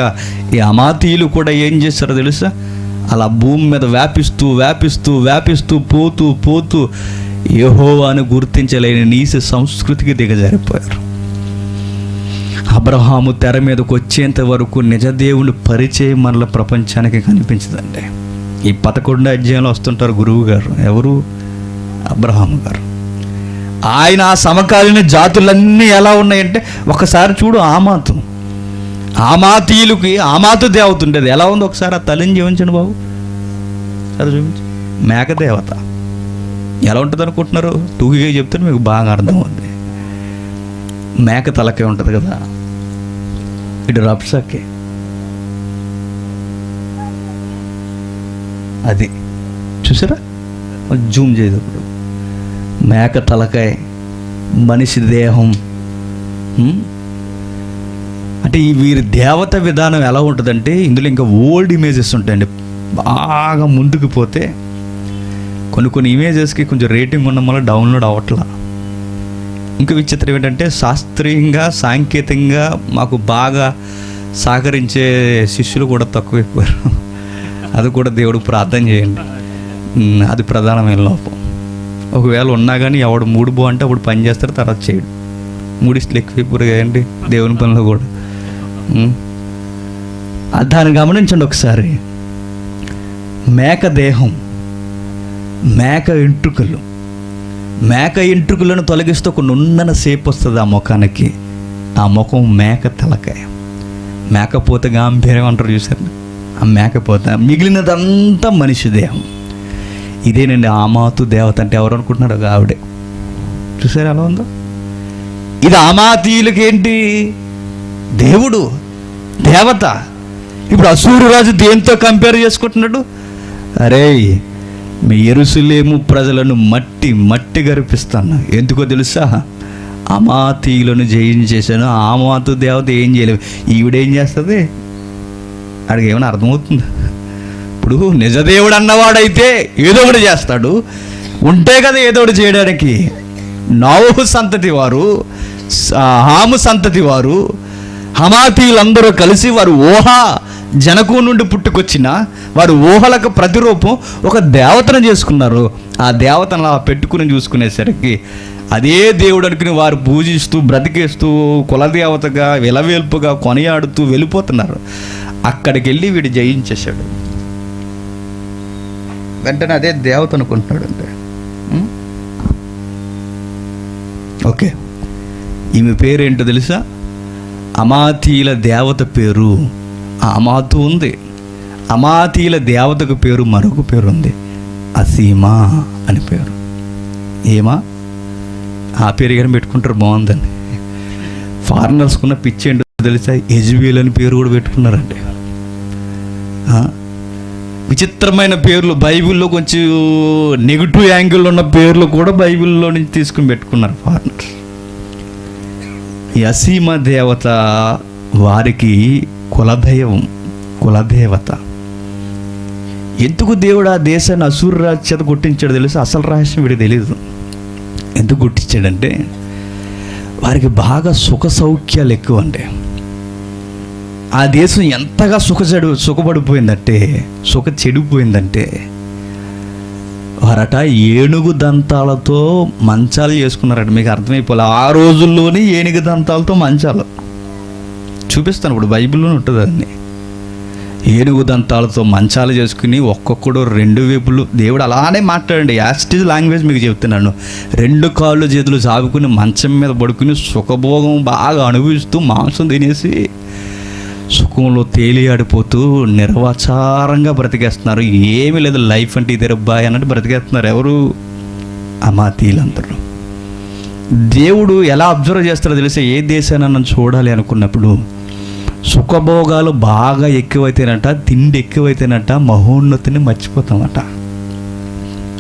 ఈ అమాతీయులు కూడా ఏం చేశారో తెలుసా? అలా భూమి మీద వ్యాపిస్తూ వ్యాపిస్తూ వ్యాపిస్తూ పోతూ పోతూ యెహోవాను గుర్తించలేని నీచ సంస్కృతికి దిగజారిపోయారు. అబ్రహాము తెర మీదకు వచ్చేంత వరకు నిజదేవుని పరిచయం మనల ప్రపంచానికి కనిపించదండి. ఈ 11 అధ్యాయంలో వస్తుంటారు గురువు గారు. ఎవరు? అబ్రహాము గారు. ఆయన ఆ సమకాలీన జాతులన్నీ ఎలా ఉన్నాయంటే ఒకసారి చూడు, ఆమాతీయులకి ఆమాతు దేవత ఉండేది. ఎలా ఉంది ఒకసారి ఆ తల్లిని చూపించండి బాబు, అది చూపించు. మేక దేవత ఎలా ఉంటుంది అనుకుంటున్నారు? టూకీగా చెప్తే మీకు బాగా అర్థమవుతుంది. మేక తలకే ఉంటుంది కదా, ఇటు రప్సకే, అది చూసారా? జూమ్ చేయదు. మేక తలకాయ, మనిషి దేహం. అంటే ఈ వీరి దేవత విధానం ఎలా ఉంటుందంటే ఇందులో ఇంకా ఓల్డ్ ఇమేజెస్ ఉంటాయండి. బాగా ముందుకు పోతే కొన్ని ఇమేజెస్కి కొంచెం రేటింగ్ ఉండడం వల్ల డౌన్లోడ్ అవ్వట్లా. ఇంకా విచిత్రం ఏంటంటే శాస్త్రీయంగా సాంకేతికంగా మాకు బాగా సహకరించే శిష్యులు కూడా తక్కువైపోయారు. అది కూడా దేవుడు ప్రార్థన చేయండి, అది ప్రధానమైన లోపం. ఒకవేళ ఉన్నా కానీ ఎవడు మూడు బో అంటే అప్పుడు పని చేస్తారు, తర్వాత చేయడు. మూడిస్టులు ఎక్కువైపోరు కదండి దేవుని పనిలో కూడా. దాన్ని గమనించండి ఒకసారి. మేక దేహం, మేక ఎంట్రుకలు, మేక ఎంట్రుకలను తొలగిస్తూ ఒక నున్నన సేపు వస్తుంది ఆ ముఖానికి. ఆ ముఖం మేక తలకాయ. మేకపోతే గాంభీర్యం అంటారు చూసారు, ఆ మేకపోతే. మిగిలినదంతా మనిషి దేహం. ఇదేనండి ఆమాతు దేవత అంటే. ఎవరు అనుకుంటున్నారు? ఆవిడే. చూసారు ఎలా ఉందో? ఇది ఆమాతీయులకి ఏంటి? దేవుడు, దేవత. ఇప్పుడు అసూరు రాజు దేంతో కంపేర్ చేసుకుంటున్నాడు? అరే, మీ యెరూషలేము ప్రజలను మట్టి గరిపిస్తాను. ఎందుకో తెలుసా? అమాతీయులను జయించేశాను. ఆమాతు దేవత ఏం చేయలేవు, ఈవిడేం చేస్తుంది? అడిగి ఏమైనా అర్థమవుతుందా? ఇప్పుడు నిజదేవుడు అన్నవాడైతే ఏదో ఒకటి చేస్తాడు, ఉంటే కదా ఏదో ఒకటి చేయడానికి. నోవహు సంతతి వారు, హాము సంతతి వారు, హమాతీయులందరూ కలిసి వారు జనకు నుండి పుట్టుకొచ్చిన వారు ఊహలకు ప్రతిరూపం ఒక దేవతను చేసుకున్నారు. ఆ దేవతను అలా పెట్టుకుని చూసుకునేసరికి అదే దేవుడు అనుకుని వారు పూజిస్తూ బ్రతికేస్తూ కులదేవతగా విలవేల్పుగా కొనియాడుతూ వెళ్ళిపోతున్నారు. అక్కడికి వెళ్ళి వీడు జయించేశాడు. వెంటనే అదే దేవత అనుకుంటున్నాడు అంటే. ఓకే, ఈమె పేరేంటో తెలుసా? అమాతీయుల దేవత పేరు అమాతు ఉంది. అమాతీయుల దేవతకు పేరు మరొక పేరు ఉంది, అసీమా అని పేరు. ఏమా? ఆ పేరు కానీ పెట్టుకుంటారు, బాగుందండి. ఫారినర్స్కున్న పిచ్చి ఏంటో తెలుసా? యెజ్బేల్ అని పేరు కూడా పెట్టుకున్నారండి. విచిత్రమైన పేర్లు, బైబిల్లో కొంచెం నెగిటివ్ యాంగిల్ ఉన్న పేర్లు కూడా బైబిల్లో నుంచి తీసుకుని పెట్టుకున్నారు ఫారినర్స్. ఈ అసీమా దేవత వారికి కులదైవం, కులదేవత. ఎందుకు దేవుడు ఆ దేశాన్ని అసూరు రాజు చేత కొట్టించాడు తెలుసు? అసలు రహస్యం వీడికి తెలియదు. ఎందుకు కొట్టించాడంటే వారికి బాగా సుఖ సౌఖ్యాలు ఎక్కువ అండి. ఆ దేశం ఎంతగా సుఖపడిపోయిందంటే చెడిపోయిందంటే వారట ఏనుగు దంతాలతో మంచాలు చేసుకున్నారట. మీకు అర్థమైపోలే, ఆ రోజుల్లోనే ఏనుగు దంతాలతో మంచాలు. చూపిస్తాను, ఇప్పుడు బైబిల్లోనే ఉంటుంది అన్నీ. ఏనుగు దంతాలతో మంచాలు చేసుకుని ఒక్కొక్కడు 2 వైపులు, దేవుడు అలానే మాట్లాడండి, యాస్టిజ్ లాంగ్వేజ్ మీకు చెప్తున్నాను. 2 కాళ్ళు చేతులు చాపుకుని మంచం మీద పడుకుని సుఖభోగం బాగా అనుభవిస్తూ మాంసం తినేసి సుఖంలో తేలియాడిపోతూ నిర్వచారంగా బ్రతికేస్తున్నారు. ఏమీ లేదు, లైఫ్ అంటే ఇదే రబ్బాయి అన్నట్టు బ్రతికేస్తున్నారు. ఎవరు? అమాతీలందరూ. దేవుడు ఎలా అబ్జర్వ్ చేస్తారో తెలిసే, ఏ దేశాన్ని నన్ను చూడాలి అనుకున్నప్పుడు సుఖభోగాలు బాగా ఎక్కువైతేనట, తిండి ఎక్కువైతేనట మహోన్నతిని మర్చిపోతామట.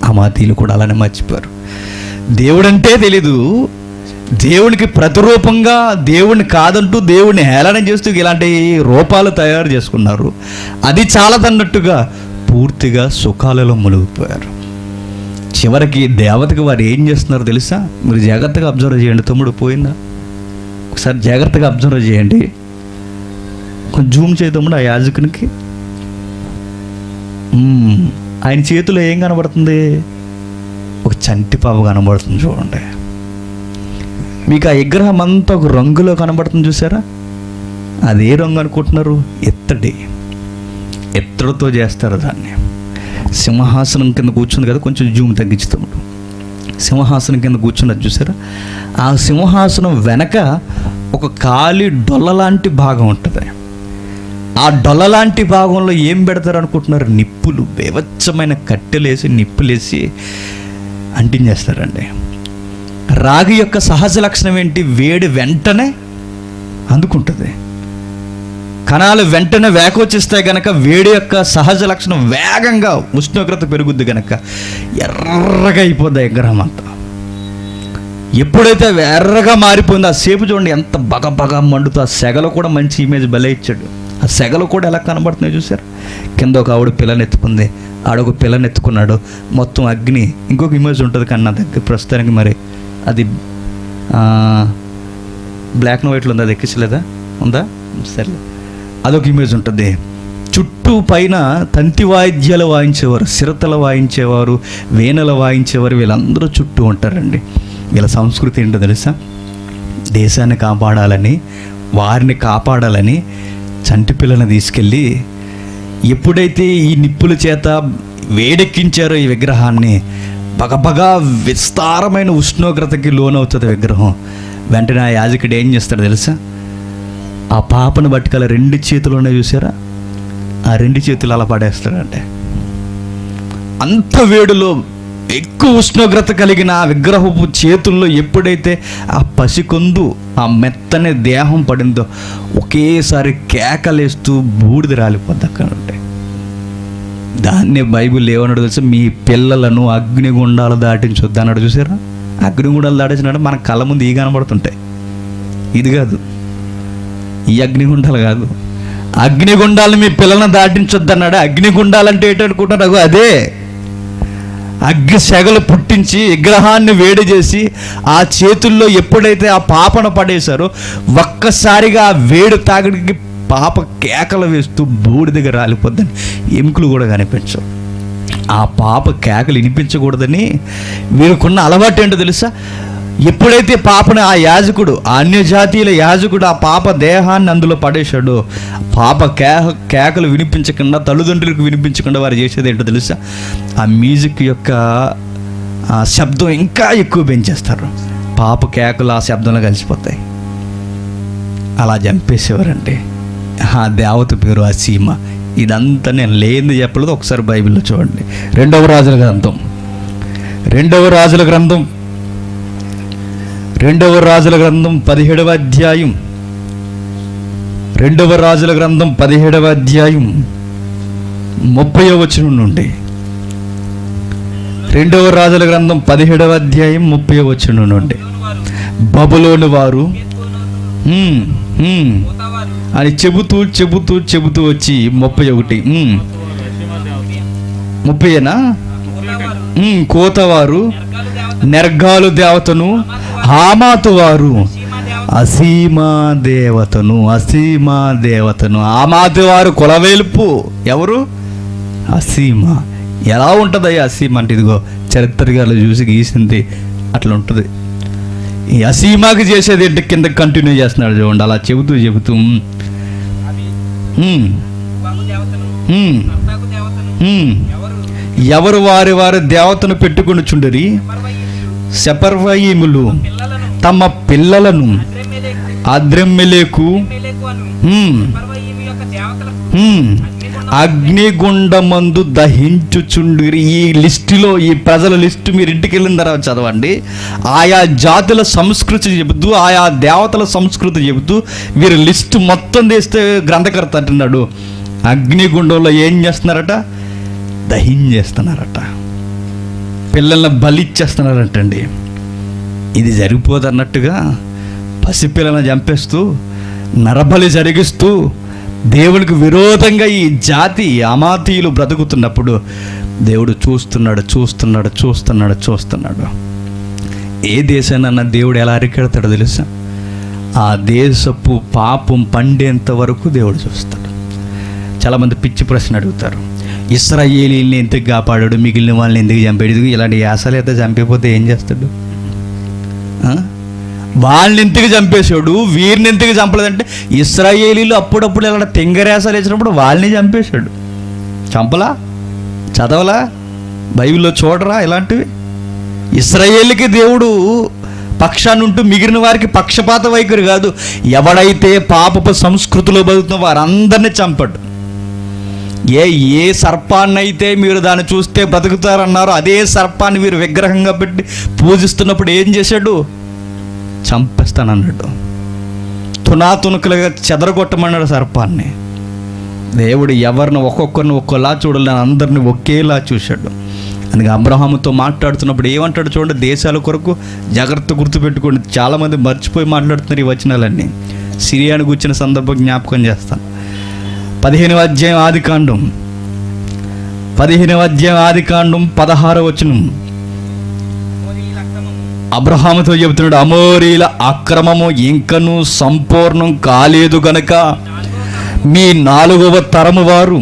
అమాతీలు కూడా అలానే మర్చిపోయారు. దేవుడంటే తెలీదు, దేవునికి ప్రతిరూపంగా దేవుడిని కాదంటూ దేవుడిని హేళన చేస్తూ ఇలాంటి రూపాలు తయారు చేసుకున్నారు. అది చాలదన్నట్టుగా పూర్తిగా సుఖాలలో మునిగిపోయారు. చివరికి దేవతకి వారు ఏం చేస్తున్నారో తెలుసా? మీరు జాగ్రత్తగా అబ్జర్వ్ చేయండి. తమ్ముడు పోయిందా? ఒకసారి జాగ్రత్తగా అబ్జర్వ్ చేయండి. కొంచెం జూమ్ చేయతమ్ముడు ఆ యాజకునికి. ఆయన చేతిలో ఏం కనబడుతుంది? ఒక చంటి పాప కనబడుతుంది. చూడండి, మీకు ఆ విగ్రహం అంతా ఒక రంగులో కనబడుతుంది, చూసారా? అదే రంగు అనుకుంటున్నారు? ఎత్తడితో చేస్తారు దాన్ని. సింహాసనం కింద కూర్చుంది కదా, కొంచెం జూమ్ తగ్గించుతాము. సింహాసనం కింద కూర్చున్నది చూసారా? ఆ సింహాసనం వెనక ఒక ఖాళీ డొల్ల లాంటి భాగం ఉంటుంది. ఆ డొల్ల లాంటి భాగంలో ఏం పెడతారు అనుకుంటున్నారు? నిప్పులు, బేవచ్చమైన కట్టెలేసి నిప్పులేసి అంటించేస్తారండి. రాగి యొక్క సహజ లక్షణం ఏంటి? వేడి వెంటనే అందుకుంటుంది. కణాలు వెంటనే వేకొచ్చిస్తాయి కనుక వేడి యొక్క సహజ లక్షణం వేగంగా ఉష్ణోగ్రత పెరుగుద్ది కనుక ఎర్రగా అయిపోద్ది విగ్రహం అంతా. ఎప్పుడైతే ఎర్రగా మారిపోయిందో ఆ సేపు చూడండి ఎంత బగ మండుతూ, ఆ సెగలో కూడా మంచి ఇమేజ్ భలే ఇచ్చాడు. ఆ సెగలో కూడా ఎలా కనబడుతున్నాయి చూసారు? కింద ఒక ఆవిడ పిల్లనెత్తుకుంది, ఆడొక పిల్లనెత్తుకున్నాడు, మొత్తం అగ్ని. ఇంకొక ఇమేజ్ ఉంటుంది కానీ నా దగ్గర ప్రస్తుతానికి మరి అది బ్లాక్ అండ్ వైట్లో ఉంది, అది ఎక్కించలేదా? ఉందా? సరే, అదొక ఇమేజ్ ఉంటుంది. చుట్టూ పైన తంతి వాయిద్యాలు వాయించేవారు, సిరతలు వాయించేవారు, వీణలు వాయించేవారు, వీళ్ళందరూ చుట్టూ ఉంటారండి. వీళ్ళ సంస్కృతి ఏంటో తెలుసా? దేశాన్ని కాపాడాలని, వారిని కాపాడాలని చంటి పిల్లని తీసుకెళ్ళి ఎప్పుడైతే ఈ నిప్పుల చేత వేడెక్కించారో ఈ విగ్రహాన్ని, బగబగా విస్తారమైన ఉష్ణోగ్రతకి లోనవుతుంది విగ్రహం. వెంటనే ఆ యాజకుడు ఏం చేస్తాడో తెలుసా? ఆ పాపను పట్టుకల 2 చేతులు ఉన్నాయి చూసారా? ఆ 2 చేతులు అలా పడేస్తాడంటే అంత వేడిలో ఎక్కువ ఉష్ణోగ్రత కలిగిన ఆ విగ్రహపు చేతుల్లో ఎప్పుడైతే ఆ పసికొందు, ఆ మెత్తని దేహం పడిందో ఒకేసారి కేకలేస్తూ బూడిద రాలిపోద్ది అక్కడ ఉంటే. దాన్నే బైబిల్ ఏమన్నాడు తెలుసా? మీ పిల్లలను అగ్నిగుండాలు దాటించొద్దు అన్నాడు. చూసారా? అగ్నిగుండాలు దాటించినాడు మన కళ్ళ ముందు ఈ కనబడుతుంటాయి. ఇది కాదు, ఈ అగ్నిగుండాలు కాదు, అగ్నిగుండాలను మీ పిల్లలను దాటించొద్దు అన్నాడు. అగ్నిగుండాలంటే ఏంటనుకుంటున్నారు? అదే అగ్ని సెగలు పుట్టించి విగ్రహాన్ని వేడి చేసి ఆ చేతుల్లో ఎప్పుడైతే ఆ పాపను పడేశారో ఒక్కసారిగా ఆ వేడి తాగడికి పాప కేకలు వేస్తూ బూడిదగా రాలిపోద్దని ఎముకలు కూడా కనిపించవు. ఆ పాప కేకలు వినిపించకూడదని వీరికున్న అలవాటు ఏంటో తెలుసా? ఎప్పుడైతే పాపను ఆ యాజకుడు, ఆ అన్యజాతీయుల యాజకుడు ఆ పాప దేహాన్ని అందులో పడేశాడో, పాప కేకలు వినిపించకుండా, తల్లిదండ్రులకు వినిపించకుండా వారు చేసేది ఏంటో తెలుసా? ఆ మ్యూజిక్ యొక్క ఆ శబ్దం ఇంకా ఎక్కువ పెంచేస్తారు. పాప కేకలు ఆ శబ్దంలో కలిసిపోతాయి. అలా చంపేసేవారండి. ఆ దేవత పేరు అసీమ. ఇదంతా నేను లేనిది చెప్పలేదు, ఒకసారి బైబిల్లో చూడండి. 2వ రాజుల గ్రంథం 17వ అధ్యాయం 2వ రాజుల గ్రంథం 17వ అధ్యాయం 30వ వచనం నుండి 2వ రాజుల గ్రంథం 17వ అధ్యాయం 30వ వచనం నుండి బబులోను వారు అని చెబుతూ వచ్చి 30యేనా? కోతవారు నెర్గాలు దేవతను, హామాతు వారు అసీమా దేవతను. హామాతు వారు కులవేల్పు. ఎవరు? అసీమ. ఎలా ఉంటుంది అయ్యా అసీమ అంటే? ఇదిగో చరిత్రగాలు చూసి గీసింది అట్లా ఉంటుంది. ఈ అసీమాకి చేసేది ఏంటి కింద కంటిన్యూ చేస్తున్నాడు చూడండి. అలా చెబుతూ ఎవరు వారి వారి దేవతను పెట్టుకొనుచుండిరి. సెపర్వయీములు తమ పిల్లలను అద్రెమ్మెలెకు అగ్నిగుండమందు దహించుచుండిరి. ఈ లిస్టులో, ఈ ప్రజల లిస్టు మీరు ఇంటికి వెళ్ళిన తర్వాత చదవండి. ఆయా జాతుల సంస్కృతి చెబుతూ, ఆయా దేవతల సంస్కృతి చెబుతూ వీరి లిస్టు మొత్తం తీస్తే గ్రంథకర్త అంటున్నాడు, అగ్నిగుండంలో ఏం చేస్తున్నారట? దహించేస్తున్నారట. పిల్లల్ని బలిచ్చేస్తున్నారటండి. ఇది జరిగిపోదన్నట్టుగా పసిపిల్లలను చంపేస్తూ నరబలి జరిగిస్తూ దేవునికి విరోధంగా ఈ జాతి అమాతీయులు బ్రతుకుతున్నప్పుడు దేవుడు చూస్తున్నాడు. ఏ దేశానన్నా దేవుడు ఎలా అరికెడతాడో తెలుసా? ఆ దేశపు పాపం పండేంత వరకు దేవుడు చూస్తాడు. చాలామంది పిచ్చి ప్రశ్న అడుగుతారు, ఇశ్రాయేలీల్ని ఎందుకు కాపాడాడు, మిగిలిన వాళ్ళని ఎందుకు చంపాడు? ఇలాంటి యాసలు అయితే చంపిపోతే ఏం చేస్తాడు? వాళ్ళని ఎందుకు చంపేశాడు, వీరిని ఎందుకు చంపలేదంటే ఇశ్రాయేలీలు అప్పుడప్పుడు ఇలా తెంగరేసాలు వేసినప్పుడు వాళ్ళని చంపేశాడు. చంపలా? చదవలా? బైబిల్లో చూడరా ఇలాంటివి? ఇశ్రాయేలుకి దేవుడు పక్షాన్నుంటూ మిగిలిన వారికి పక్షపాత వైఖరి కాదు. ఎవడైతే పాపపు సంస్కృతిలో బతుకుతున్న వారందరినీ చంపడు. ఏ సర్పాన్నైతే మీరు దాన్ని చూస్తే బ్రతుకుతారన్నారో అదే సర్పాన్ని మీరు విగ్రహంగా పెట్టి పూజిస్తున్నప్పుడు ఏం చేశాడు? చంపేస్తానన్నాడు. తునాతునుకలుగా చెదరగొట్టమన్నాడు సర్పాన్ని. దేవుడు ఎవరిని ఒక్కొక్కరిని ఒక్కోలా చూడాలని అందరిని ఒకేలా చూశాడు. అందుకే అబ్రహాముతో మాట్లాడుతున్నప్పుడు ఏమంటాడు చూడండి, దేశాల కొరకు జాగ్రత్త గుర్తుపెట్టుకోండి. చాలామంది మర్చిపోయి మాట్లాడుతున్నారు ఈ వచనాలన్నీ. సిరియాను కూర్చున్న సందర్భం జ్ఞాపకం చేస్తాను. 15వ అధ్యాయం ఆదికాండం 16వ వచనం అబ్రహాముతో చెబుతున్నాడు, అమోరీల అక్రమము ఇంకనూ సంపూర్ణం కాలేదు గనక మీ 4వ తరము వారు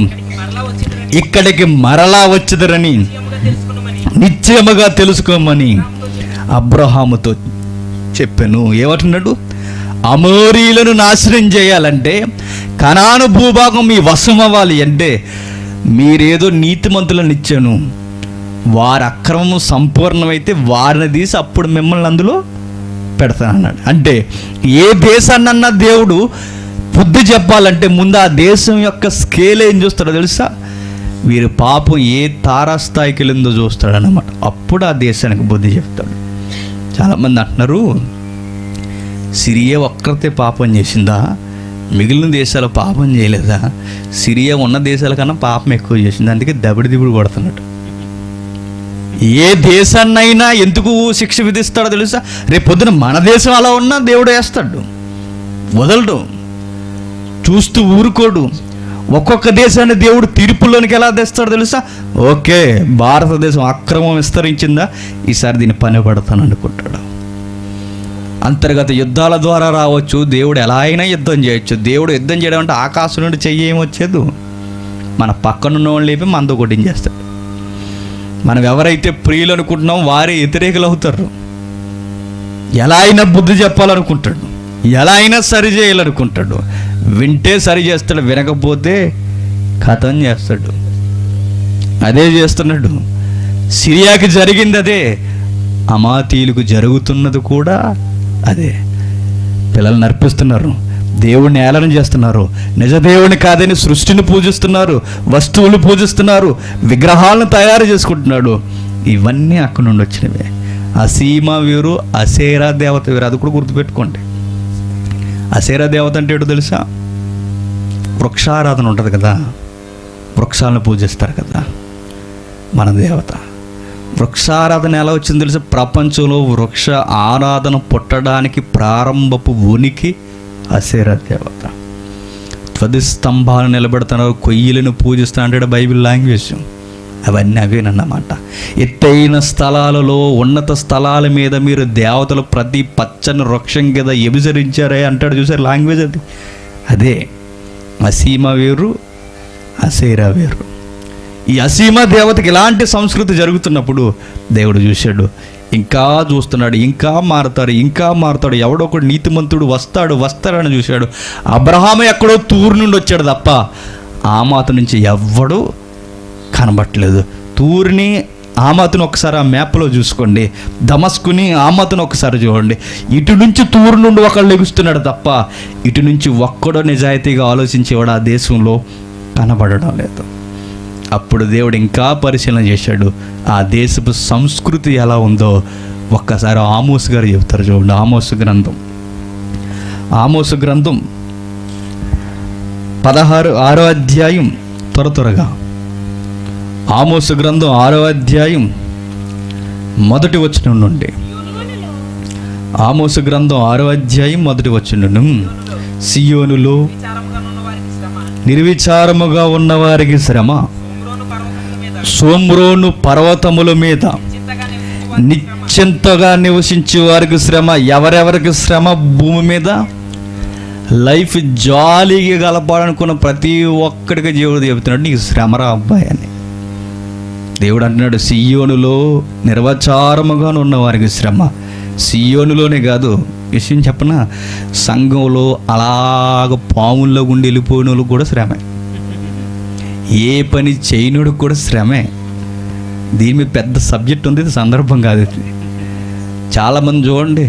ఇక్కడికి మరలా వచ్చేదరని నిశ్చయముగా తెలుసుకోమని అబ్రహాముతో చెప్పాను. ఏమంటున్నాడు? అమోరీలను నాశనం చేయాలంటే, కనాను భూభాగం మీ వశం అవ్వాలి అంటే మీరేదో నీతిమంతులను ఇచ్చాను, వారి అక్రమము సంపూర్ణమైతే వారిని తీసి అప్పుడు మిమ్మల్ని అందులో పెడతానన్నాడు. అంటే ఏ దేశాన్నన్నా దేవుడు బుద్ధి చెప్పాలంటే ముందు ఆ దేశం యొక్క స్కేల్ ఏం చూస్తాడో తెలుసా? వీరి పాపం ఏ తారాస్థాయికి వెళ్ళిందో చూస్తాడన్నమాట. అప్పుడు ఆ దేశానికి బుద్ధి చెప్తాడు. చాలామంది అంటున్నారు, సిరియా ఒక్కరితే పాపం చేసిందా, మిగిలిన దేశాలు పాపం చేయలేదా? సిరియా ఉన్న దేశాల కన్నా పాపం ఎక్కువ చేసింది, అందుకే దబిడి కొడుతున్నాడు. ఏ దేశాన్నైనా ఎందుకు శిక్ష విధిస్తాడో తెలుసా? రేపు పొద్దున మన దేశం అలా ఉన్నా దేవుడు వేస్తాడు, వదలడు, చూస్తూ ఊరుకోడు. ఒక్కొక్క దేశాన్ని దేవుడు తీర్పులోనికి ఎలా తెస్తాడో తెలుసా? ఓకే, భారతదేశం అక్రమం విస్తరించిందా, ఈసారి దీన్ని పని పడతాను అనుకుంటాడు. అంతర్గత యుద్ధాల ద్వారా రావచ్చు, దేవుడు ఎలా అయినా యుద్ధం చేయొచ్చు. దేవుడు యుద్ధం చేయడం అంటే ఆకాశం నుండి చెయ్యి ఏమొచ్చేదు, మన పక్కనున్న వాళ్ళు లేపి మనతో కొట్టించేస్తాడు. మనం ఎవరైతే ప్రియులు అనుకుంటున్నామో వారే వ్యతిరేకులు అవుతారు. ఎలా అయినా బుద్ధి చెప్పాలనుకుంటాడు, ఎలా అయినా సరి చేయాలనుకుంటాడు. వింటే సరి చేస్తాడు, వినకపోతే కథం చేస్తాడు. అదే చేస్తున్నాడు. సిరియాకి జరిగింది అదే, అమాతీయులకు జరుగుతున్నది కూడా అదే. పిల్లల్ని నర్పిస్తున్నారు, దేవుడిని ఏలన చేస్తున్నారు, నిజ దేవుని కాదని సృష్టిని పూజిస్తున్నారు, వస్తువులు పూజిస్తున్నారు, విగ్రహాలను తయారు చేసుకుంటున్నాడు. ఇవన్నీ అక్కడ నుండి వచ్చినవే. అసీమా వేరు, అసేరా దేవత వేరు. అది కూడా గుర్తుపెట్టుకోండి. అసేరా దేవత అంటే ఏంటో తెలుసా? వృక్షారాధన ఉంటుంది కదా, వృక్షాలను పూజిస్తారు కదా. మన దేవత వృక్షారాధన ఎలా వచ్చింది తెలుసా? ప్రపంచంలో వృక్ష ఆరాధన పుట్టడానికి ప్రారంభపు ఉనికి అసేరా దేవత. ధ్వజస్తంభాలు నిలబెడుతున్నారు, కొయ్యలను పూజిస్తున్నారు అంటే బైబిల్ లాంగ్వేజ్. అవన్నీ అవేనన్నమాట. ఎత్తైన స్థలాలలో, ఉన్నత స్థలాల మీద మీరు దేవతలు ప్రతి పచ్చని వృక్షం కింద ఎబిసరించారే అంటాడు చూసారు, లాంగ్వేజ్ అది. అదే అసీమా వేరు, అసేరా వేరు. ఈ అసీమా దేవతకి ఇలాంటి సంస్కృతి జరుగుతున్నప్పుడు దేవుడు చూశాడు, ఇంకా చూస్తున్నాడు, ఇంకా మారుతాడు. ఎవడో ఒకడు నీతిమంతుడు వస్తాడని చూశాడు. అబ్రహాము ఎక్కడో తూరు నుండి వచ్చాడు తప్ప ఆమాతు నుంచి ఎవ్వడు కనబట్టలేదు. తూరుని ఆమాతును ఒకసారి ఆ మ్యాప్లో చూసుకోండి, దమస్కుని ఆమాతును ఒకసారి చూడండి. ఇటు నుంచి తూరు నుండి ఒకళ్ళు ఎగుస్తున్నాడు తప్ప ఇటు నుంచి ఒక్కడో నిజాయితీగా ఆలోచించేవాడు ఆ దేశంలో కనబడడం లేదు. అప్పుడు దేవుడు ఇంకా పరిశీలన చేశాడు, ఆ దేశపు సంస్కృతి ఎలా ఉందో ఒక్కసారి ఆమోసు గారు చెప్తారు చూడండి. ఆమోసు గ్రంథం 6వ అధ్యాయం త్వరగా. ఆమోసు గ్రంథం 6వ అధ్యాయం 1వ వచనం నుండి. ఆమోసు గ్రంథం 6వ అధ్యాయం 1వ వచనం. సియోనులో నిర్విచారముగా ఉన్నవారికి శ్రమ, సోమ్రోను పర్వతముల మీద నిశ్చింతగా నివసించే వారికి శ్రమ. ఎవరెవరికి శ్రమ? భూమి మీద లైఫ్ జాలీగా గలపాలనుకున్న ప్రతి ఒక్కడికి దేవుడు చెబుతున్నాడు, నీకు శ్రమరా అబ్బాయి అని. దేవుడు అంటున్నాడు, సియోనులో నిర్విచారముగా ఉన్న వారికి శ్రమ. సియోనులోనే కాదు, విషయం చెప్పనా, సంఘంలో అలాగ పాముల్లో గుండి వెళ్ళిపోయిన వాళ్ళు కూడా శ్రమే. ఏ పని చేయనుడు కూడా శ్రమే. దీని మీద పెద్ద సబ్జెక్ట్ ఉంది, ఇది సందర్భం కాదు. ఇది చాలామంది చూడండి,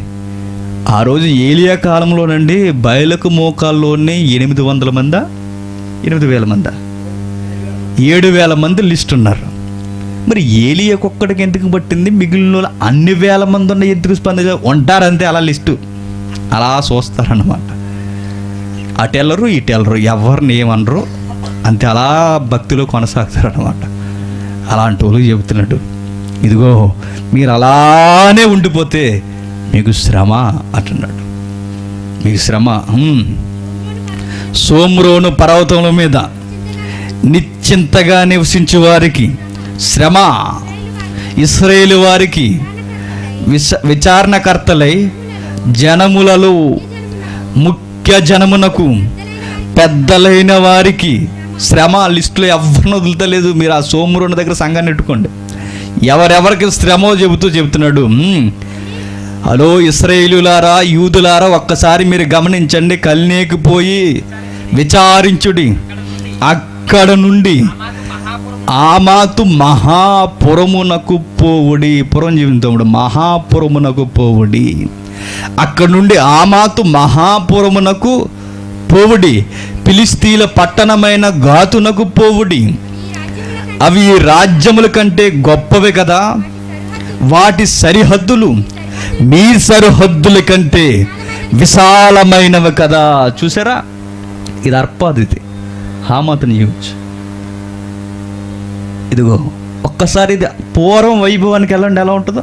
ఆ రోజు ఏలియా కాలంలోనండి బయలకు మోకాల్లోనే 800 మందా 8,000 మందా 7,000 మంది లిస్ట్ ఉన్నారు. మరి ఏలియాకు ఒక్కడికి ఎందుకు పట్టింది? మిగిలిన అన్ని వేల మంది ఉన్న ఎందుకు స్పందించారు? ఉంటారంతే అలా లిస్టు, అలా చూస్తారన్నమాట. అటెళ్ళరు ఇటెళ్ళరు, ఎవరిని ఏమనరు, అంతే అలా భక్తిలో కొనసాగుతారన్నమాట. అలాంటి వాళ్ళు చెబుతున్నాడు, ఇదిగో మీరు అలానే ఉండిపోతే మీకు శ్రమ అంటున్నాడు. మీకు శ్రమ. సోమ్రోను పర్వతముల మీద నిశ్చింతగా నివసించే వారికి శ్రమ. ఇశ్రాయేలు వారికి విచారణకర్తలై జనములలో ముఖ్య జనమునకు పెద్దలైన వారికి శ్రమ. లిస్టులో ఎవరిని వదులుతలేదు. మీరు ఆ సోమ్రోను దగ్గర సంఘాన్ని పెట్టుకోండి, ఎవరెవరికి శ్రమో చెబుతున్నాడు. హలో ఇశ్రాయేలులారా, యూదులారా, ఒక్కసారి మీరు గమనించండి. కల్నేకి పోయి విచారించుడి. అక్కడ నుండి ఆమాతు మహాపురమునకు పోవుడి. పురం జీవితముడు మహాపురమునకు పోవుడి. అక్కడ నుండి ఆమాతు మహాపురమునకు పోవుడి. ఫిలిస్తీన్ల పట్టణమైన గాతునకు పోవుడి. అవి రాజ్యముల కంటే గొప్పవే కదా, వాటి సరిహద్దులు మీ సరిహద్దుల కంటే విశాలమైనవి కదా. చూసారా, ఇది అర్పాదితి హామాతుని యూజ్. ఇదిగో ఒక్కసారి ఇది పూర్వం వైభవానికి వెళ్ళండి, ఎలా ఉంటుందో.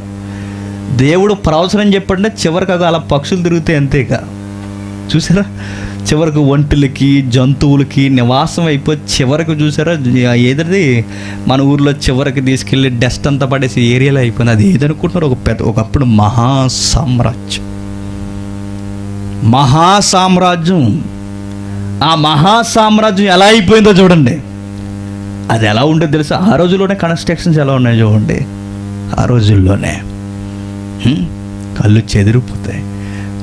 దేవుడు ప్రవచనం చెప్పండి, చివరికి అలా పక్షులు తిరుగుతాయి అంతేగా. చూసారా, చివరికి ఒంటెలకి జంతువులకి నివాసం అయిపోయి చివరికి చూసారా, ఏదది మన ఊర్లో చివరికి తీసుకెళ్ళి డస్ట్ అంతా పడేసి ఏరియాలో అయిపోయింది. అది ఏదనుకుంటున్నారు, ఒకప్పుడు మహాసామ్రాజ్యం. ఆ మహాసామ్రాజ్యం ఎలా అయిపోయిందో చూడండి. అది ఎలా ఉండేది తెలుసా? ఆ రోజుల్లోనే కన్స్ట్రక్షన్స్ ఎలా ఉన్నాయో చూడండి. ఆ రోజుల్లోనే కళ్ళు చెదిరిపోతాయి.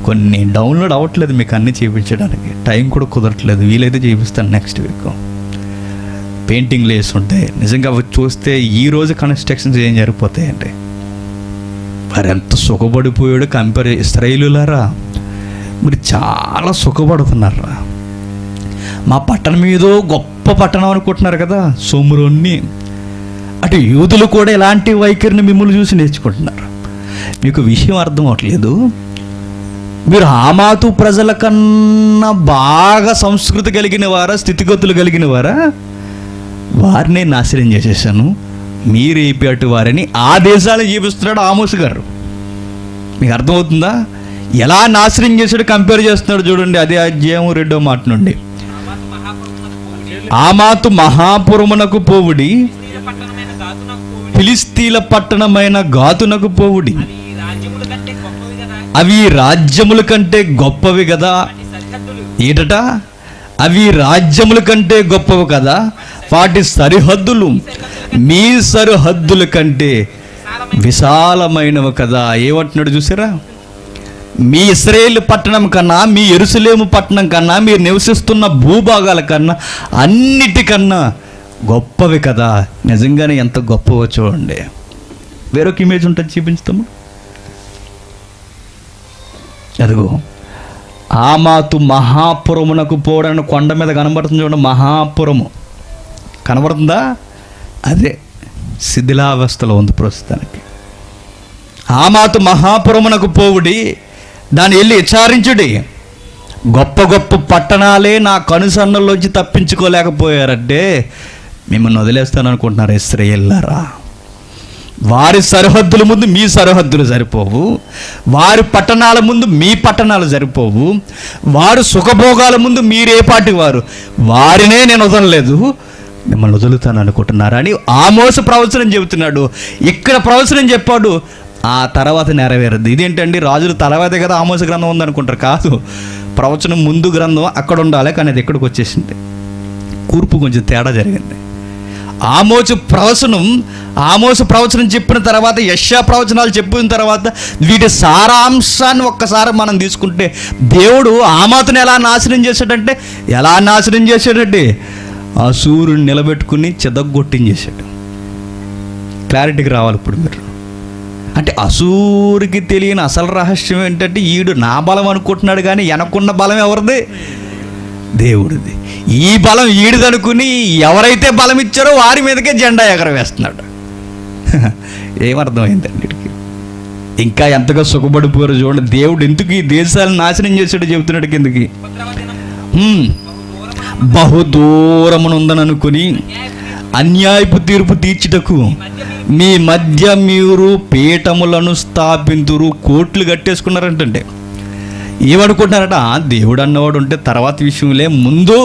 కొన్ని డౌన్లోడ్ అవ్వట్లేదు మీకు అన్నీ చూపించడానికి, టైం కూడా కుదరట్లేదు. వీలైతే చూపిస్తాను నెక్స్ట్ వీక్. పెయింటింగ్లు వేస్తుంటాయి, నిజంగా అవి చూస్తే ఈరోజు కన్స్ట్రక్షన్స్ ఏం జరిగిపోతాయండి. మరి ఎంత సుఖపడిపోయాడు కంపేర్. ఇశ్రాయేలులారా, మీరు చాలా సుఖపడుతున్నారా? మా పట్టణం ఏదో గొప్ప పట్టణం అనుకుంటున్నారు కదా సోమ్రోన్ని. అటు యూదులు కూడా ఇలాంటి వైఖరిని మిమ్మల్ని చూసి నేర్చుకుంటున్నారు. మీకు విషయం అర్థం అవట్లేదు. మీరు హామాతు ప్రజల కన్నా బాగా సంస్కృతి కలిగిన వారా, స్థితిగతులు కలిగిన వారా? వారిని నాశనం చేసేసాను, మీరు ఏపి వారని ఆ దేశాలు చూపిస్తున్నాడు ఆమోసు గారు. మీకు అర్థమవుతుందా? ఎలా నాశనం చేశాడు కంపేర్ చేస్తున్నాడు చూడండి. అదే అధ్యాయం 2వ మాట నుండి. ఆమాతు మహాపురమునకు పోవుడి, ఫిలిస్తీన్ల పట్టణమైన గాతునకు పోవుడి. అవి రాజ్యముల కంటే గొప్పవి కదా. ఏటట? అవి రాజ్యముల కంటే గొప్పవి కదా, వాటి సరిహద్దులు మీ సరిహద్దుల కంటే విశాలమైనవి కదా. ఏమంటున్నాడు చూసారా? మీ ఇశ్రాయేలు పట్టణం కన్నా, మీ యెరూషలేము పట్టణం కన్నా, మీరు నివసిస్తున్న భూభాగాల కన్నా అన్నిటికన్నా గొప్పవి కదా. నిజంగానే ఎంత గొప్పవో చూడండి. వేరొక ఇమేజ్ ఉంటుంది, చూపించుతాము. అదిగో ఆమాతు మహాపురమునకు పోవడానికి కొండ మీద కనబడుతుంది చూడండి. మహాపురము కనబడుతుందా? అదే శిథిలావస్థలో ఉంది ప్రస్తుతానికి. ఆమాతు మహాపురమునకు పోవుడి, దాన్ని వెళ్ళి విచారించుడి. గొప్ప గొప్ప పట్టణాలే నా కనుసన్నల్లోంచి తప్పించుకోలేకపోయారంటే మిమ్మల్ని వదిలేస్తాను అనుకుంటున్నారు ఇశ్రాయేలులారా. వారి సరిహద్దుల ముందు మీ సరిహద్దులు సరిపోవు, వారి పట్టణాల ముందు మీ పట్టణాలు సరిపోవు, వారు సుఖభోగాల ముందు మీరే పాటి వారు. వారినే నేను వదలలేదు, మిమ్మల్ని వదులుతాను అనుకుంటున్నారా అని ఆమోస ప్రవచనం చెబుతున్నాడు. ఇక్కడ ప్రవచనం చెప్పాడు, ఆ తర్వాత నెరవేరదు. ఇదేంటండి, రాజుల తర్వాతే కదా ఆమోస గ్రంథం ఉందనుకుంటారు. కాదు, ప్రవచనం ముందు గ్రంథం అక్కడ ఉండాలి, కానీ అది ఎక్కడికి వచ్చేసింది. కూర్పు కొంచెం తేడా జరిగింది. ఆమోస ప్రవచనం చెప్పిన తర్వాత, యెషయా ప్రవచనాలు చెప్పిన తర్వాత, వీటి సారాంశాన్ని ఒక్కసారి మనం తీసుకుంటే, దేవుడు ఆమాతుని ఎలా నాశనం చేశాడంటే, అసూరుని నిలబెట్టుకుని చెదగొట్టించేశాడు. క్లారిటీకి రావాలి ఇప్పుడు మీరు. అంటే అసూరికి తెలియని అసలు రహస్యం ఏంటంటే, ఈడు నా బలం అనుకుంటున్నాడు, కానీ వెనకున్న బలం ఎవరిది? దేవుడిది. ఈ బలం ఈడిదనుకుని ఎవరైతే బలం ఇచ్చారో వారి మీదకే జెండా ఎగరవేస్తున్నాడు. ఏమర్థమైందండి వీడికి? ఇంకా ఎంతగా సుఖపడిపోయారు చూడండి. దేవుడు ఎందుకు ఈ దేశాలను నాశనం చేశాడో చెబుతున్నాడు కిందకి. బహుదూరమునుందననుకుని అన్యాయపు తీర్పు తీర్చుటకు మీ మధ్య మీరు పీఠములను స్థాపింతురు. కోట్లు కట్టేసుకున్నారంటే ఏమనుకుంటున్నారట? దేవుడు అన్నవాడు ఉంటే తర్వాత విషయంలే, ముందు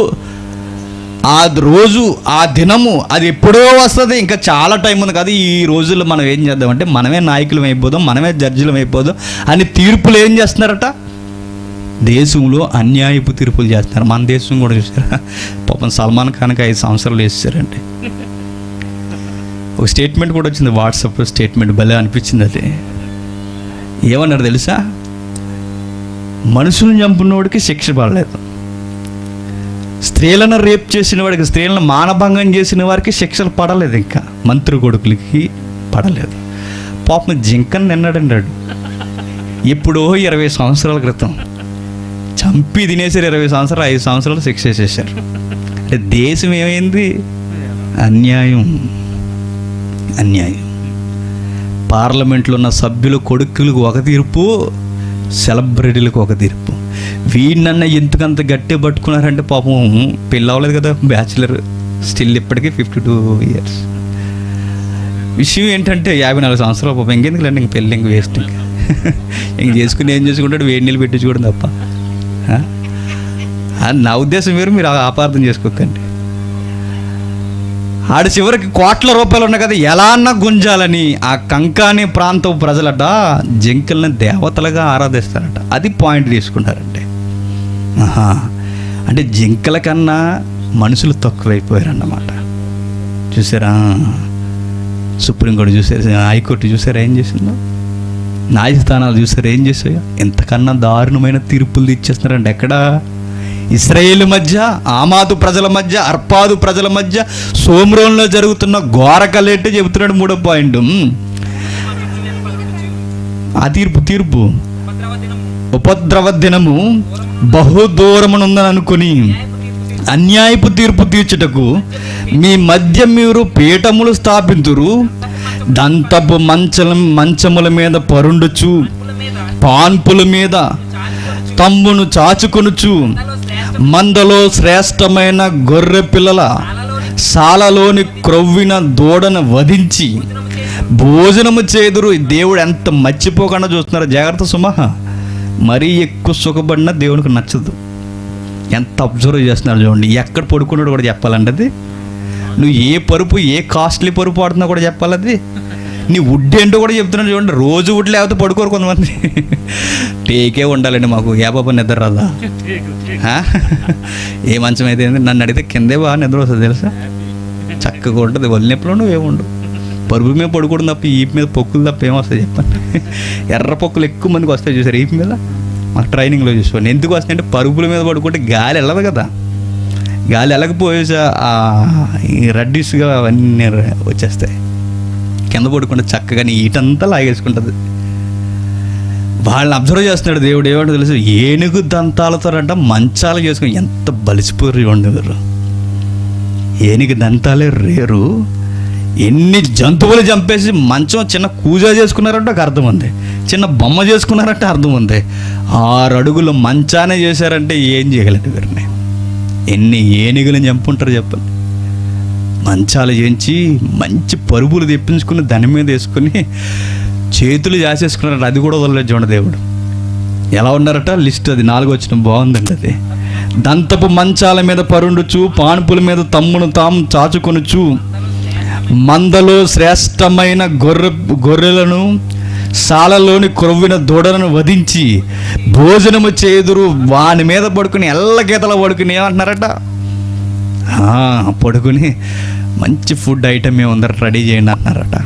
ఆ రోజు ఆ దినము అది ఎప్పుడో వస్తుంది, ఇంకా చాలా టైం ఉంది కదా. ఈ రోజుల్లో మనం ఏం చేద్దామంటే మనమే నాయకులం అయిపోదాం, మనమే జడ్జిలం అయిపోదాం అని తీర్పులు ఏం చేస్తున్నారట? దేశంలో అన్యాయపు తీర్పులు చేస్తున్నారు. మన దేశం కూడా చూసారా? పాపం సల్మాన్ ఖాన్కి 5 సంవత్సరాలు వేసారండి. ఒక స్టేట్మెంట్ కూడా వచ్చింది, వాట్సాప్ స్టేట్మెంట్, భలే అనిపించింది. అది ఏమన్నారు తెలుసా? మనుషులను చంపినోడికి శిక్ష పడలేదు, స్త్రీలను రేప్ చేసిన వాడికి, స్త్రీలను మానభంగం చేసిన వారికి శిక్షలు పడలేదు, ఇంకా మంత్రి కొడుకులకి పడలేదు. పాపం జింకని నిన్నాడండి. ఎప్పుడో 20 సంవత్సరాల క్రితం చంపి తినేసారు. 20 సంవత్సరాలు, 5 సంవత్సరాలు శిక్ష చేసేసారు. అంటే దేశం ఏమైంది? అన్యాయం. పార్లమెంట్లో ఉన్న సభ్యుల కొడుకులకు ఒక తీర్పు, సెలబ్రిటీలకు ఒక తీర్పు. వీడినన్నా ఎందుకంత గట్టి పట్టుకున్నారంటే పాపం పెళ్ళి అవ్వలేదు కదా, బ్యాచులర్, స్టిల్ ఇప్పటికీ 52 years. విషయం ఏంటంటే 54 సంవత్సరాలు పాపం. ఇంకెందుకు లేండి, ఇంక పెళ్ళి ఇంక వేస్ట్. ఇంక చేసుకుని ఏం చేసుకుంటాడు? వేడి నీళ్ళు పెట్టించుకోవడం తప్ప. నా ఉద్దేశం వేరు, మీరు అపార్థం చేసుకోకండి. ఆడ చివరికి కోట్ల రూపాయలు ఉన్నాయి కదా, ఎలా అన్నా గుంజాలని ఆ కంకాని ప్రాంతం ప్రజలట జింకల్ని దేవతలుగా ఆరాధిస్తారట. అది పాయింట్ తీసుకుంటారంటే. అంటే జింకల కన్నా మనుషులు తక్కువైపోయారన్నమాట. చూసారా? సుప్రీంకోర్టు చూసారు, హైకోర్టు చూసారా ఏం చేసిందో, న్యాయస్థానాలు చూసారు ఏం చేసాయో. ఎంతకన్నా దారుణమైన తీర్పులు తెచ్చేస్తున్నారండి. ఎక్కడ? ఇశ్రాయేలు మధ్య, ఆమాతు ప్రజల మధ్య, అర్పాదు ప్రజల మధ్య, సోమ్రోన్లో జరుగుతున్న ఘోరకలేంటే చెబుతున్నాడు 3వ పాయింట్. ఆ తీర్పు ఉపద్రవ దినము బహుదూరమునుందని అనుకుని అన్యాయపు తీర్పు తీర్చుటకు మీ మధ్య మీరు పీఠములు స్థాపింతురు. దంతపు మంచముల మీద పరుండుచు, పాన్పుల మీద తమ్మును చాచుకొనుచు, మందలో శ్రేష్టమైన గొర్రె పిల్లల సాలలోని క్రొవ్విన దూడను వధించి భోజనము చేదురు. దేవుడు ఎంత మర్చిపోకుండా చూస్తున్నారు. జాగ్రత్త సుమా, మరీ ఎక్కువ సుఖపడినా దేవునికి నచ్చదు. ఎంత అబ్జర్వ్ చేస్తున్నారు చూడండి. ఎక్కడ పడుకున్నాడు కూడా చెప్పాలండి. అది నువ్వు ఏ కాస్ట్లీ పరుపు వాడుతున్నా కూడా చెప్పాలి. అది నీ వుడ్ ఏంటో కూడా చెప్తున్నాడు చూడండి. రోజు వుడ్ లేకపోతే పడుకోరు కొంతమంది. టేకే ఉండాలండి మాకు. ఏ బాబా నిద్ర రాదా? ఏ మంచం అయితే నన్ను అడిగితే కిందే బాగా నిద్ర వస్తుంది తెలుసా. చక్కగా ఉంటుంది, వదిలినప్పుడు నువ్వు ఏముండు. పరుపు మీద పడుకోవడం తప్ప ఈపు మీద పొక్కులు తప్ప ఏమొస్తాయి చెప్పండి. ఎర్ర పొక్కులు ఎక్కువ మందికి వస్తాయి చూసారు ఈపు మీద. మాకు ట్రైనింగ్లో చూసుకోండి. ఎందుకు వస్తాయంటే పరుపుల మీద పడుకుంటే గాలి వెళ్ళదు కదా. గాలి వెళ్ళకపోయేసా ఈ రడ్డిస్గా అవన్నీ వచ్చేస్తాయి. కింద పడుకుంటే చక్కగా ఈటంతా లాగేసుకుంటుంది. వాళ్ళని అబ్జర్వ్ చేస్తున్నాడు దేవుడు. ఏమంటే తెలుసు, ఏనుగు దంతాలతో అంట మంచాలు చేసుకుని ఎంత బలిసిపోరు ఉండేవారు. ఏనుగు దంతాలే రేరు, ఎన్ని జంతువులు చంపేసి మంచం చిన్న కూజ చేసుకున్నారంటే ఒక అర్థం ఉంది, చిన్న బొమ్మ చేసుకున్నారంటే అర్థం ఉంది. 6 అడుగులు మంచానే చేశారంటే ఏం చేయగలరు వీరిని. ఎన్ని ఏనుగులను చంపుంటారు చెప్పండి. మంచాలు చేయించి మంచి పరుపులు తెప్పించుకుని దాని మీద వేసుకుని చేతులు చేసేసుకున్నారట. అది కూడా వదలలేదు చూడండి దేవుడు. ఎలా ఉన్నారట లిస్ట్, అది 4 వచ్చిన బాగుందండి. అది దంతపు మంచాల మీద పరుండుచు, పానుపుల మీద తమ్మును తాము చాచుకొనుచు, మందలో శ్రేష్టమైన గొర్రెలను, సాలలోని క్రొవ్విన దూడలను వధించి భోజనము చేదురు. వాని మీద పడుకుని ఎల్లగీతల పడుకుని ఏమంటున్నారట, పడుకుని మంచి ఫుడ్ ఐటమ్ ఏముందర రెడీ చేయండి అంటున్నారట.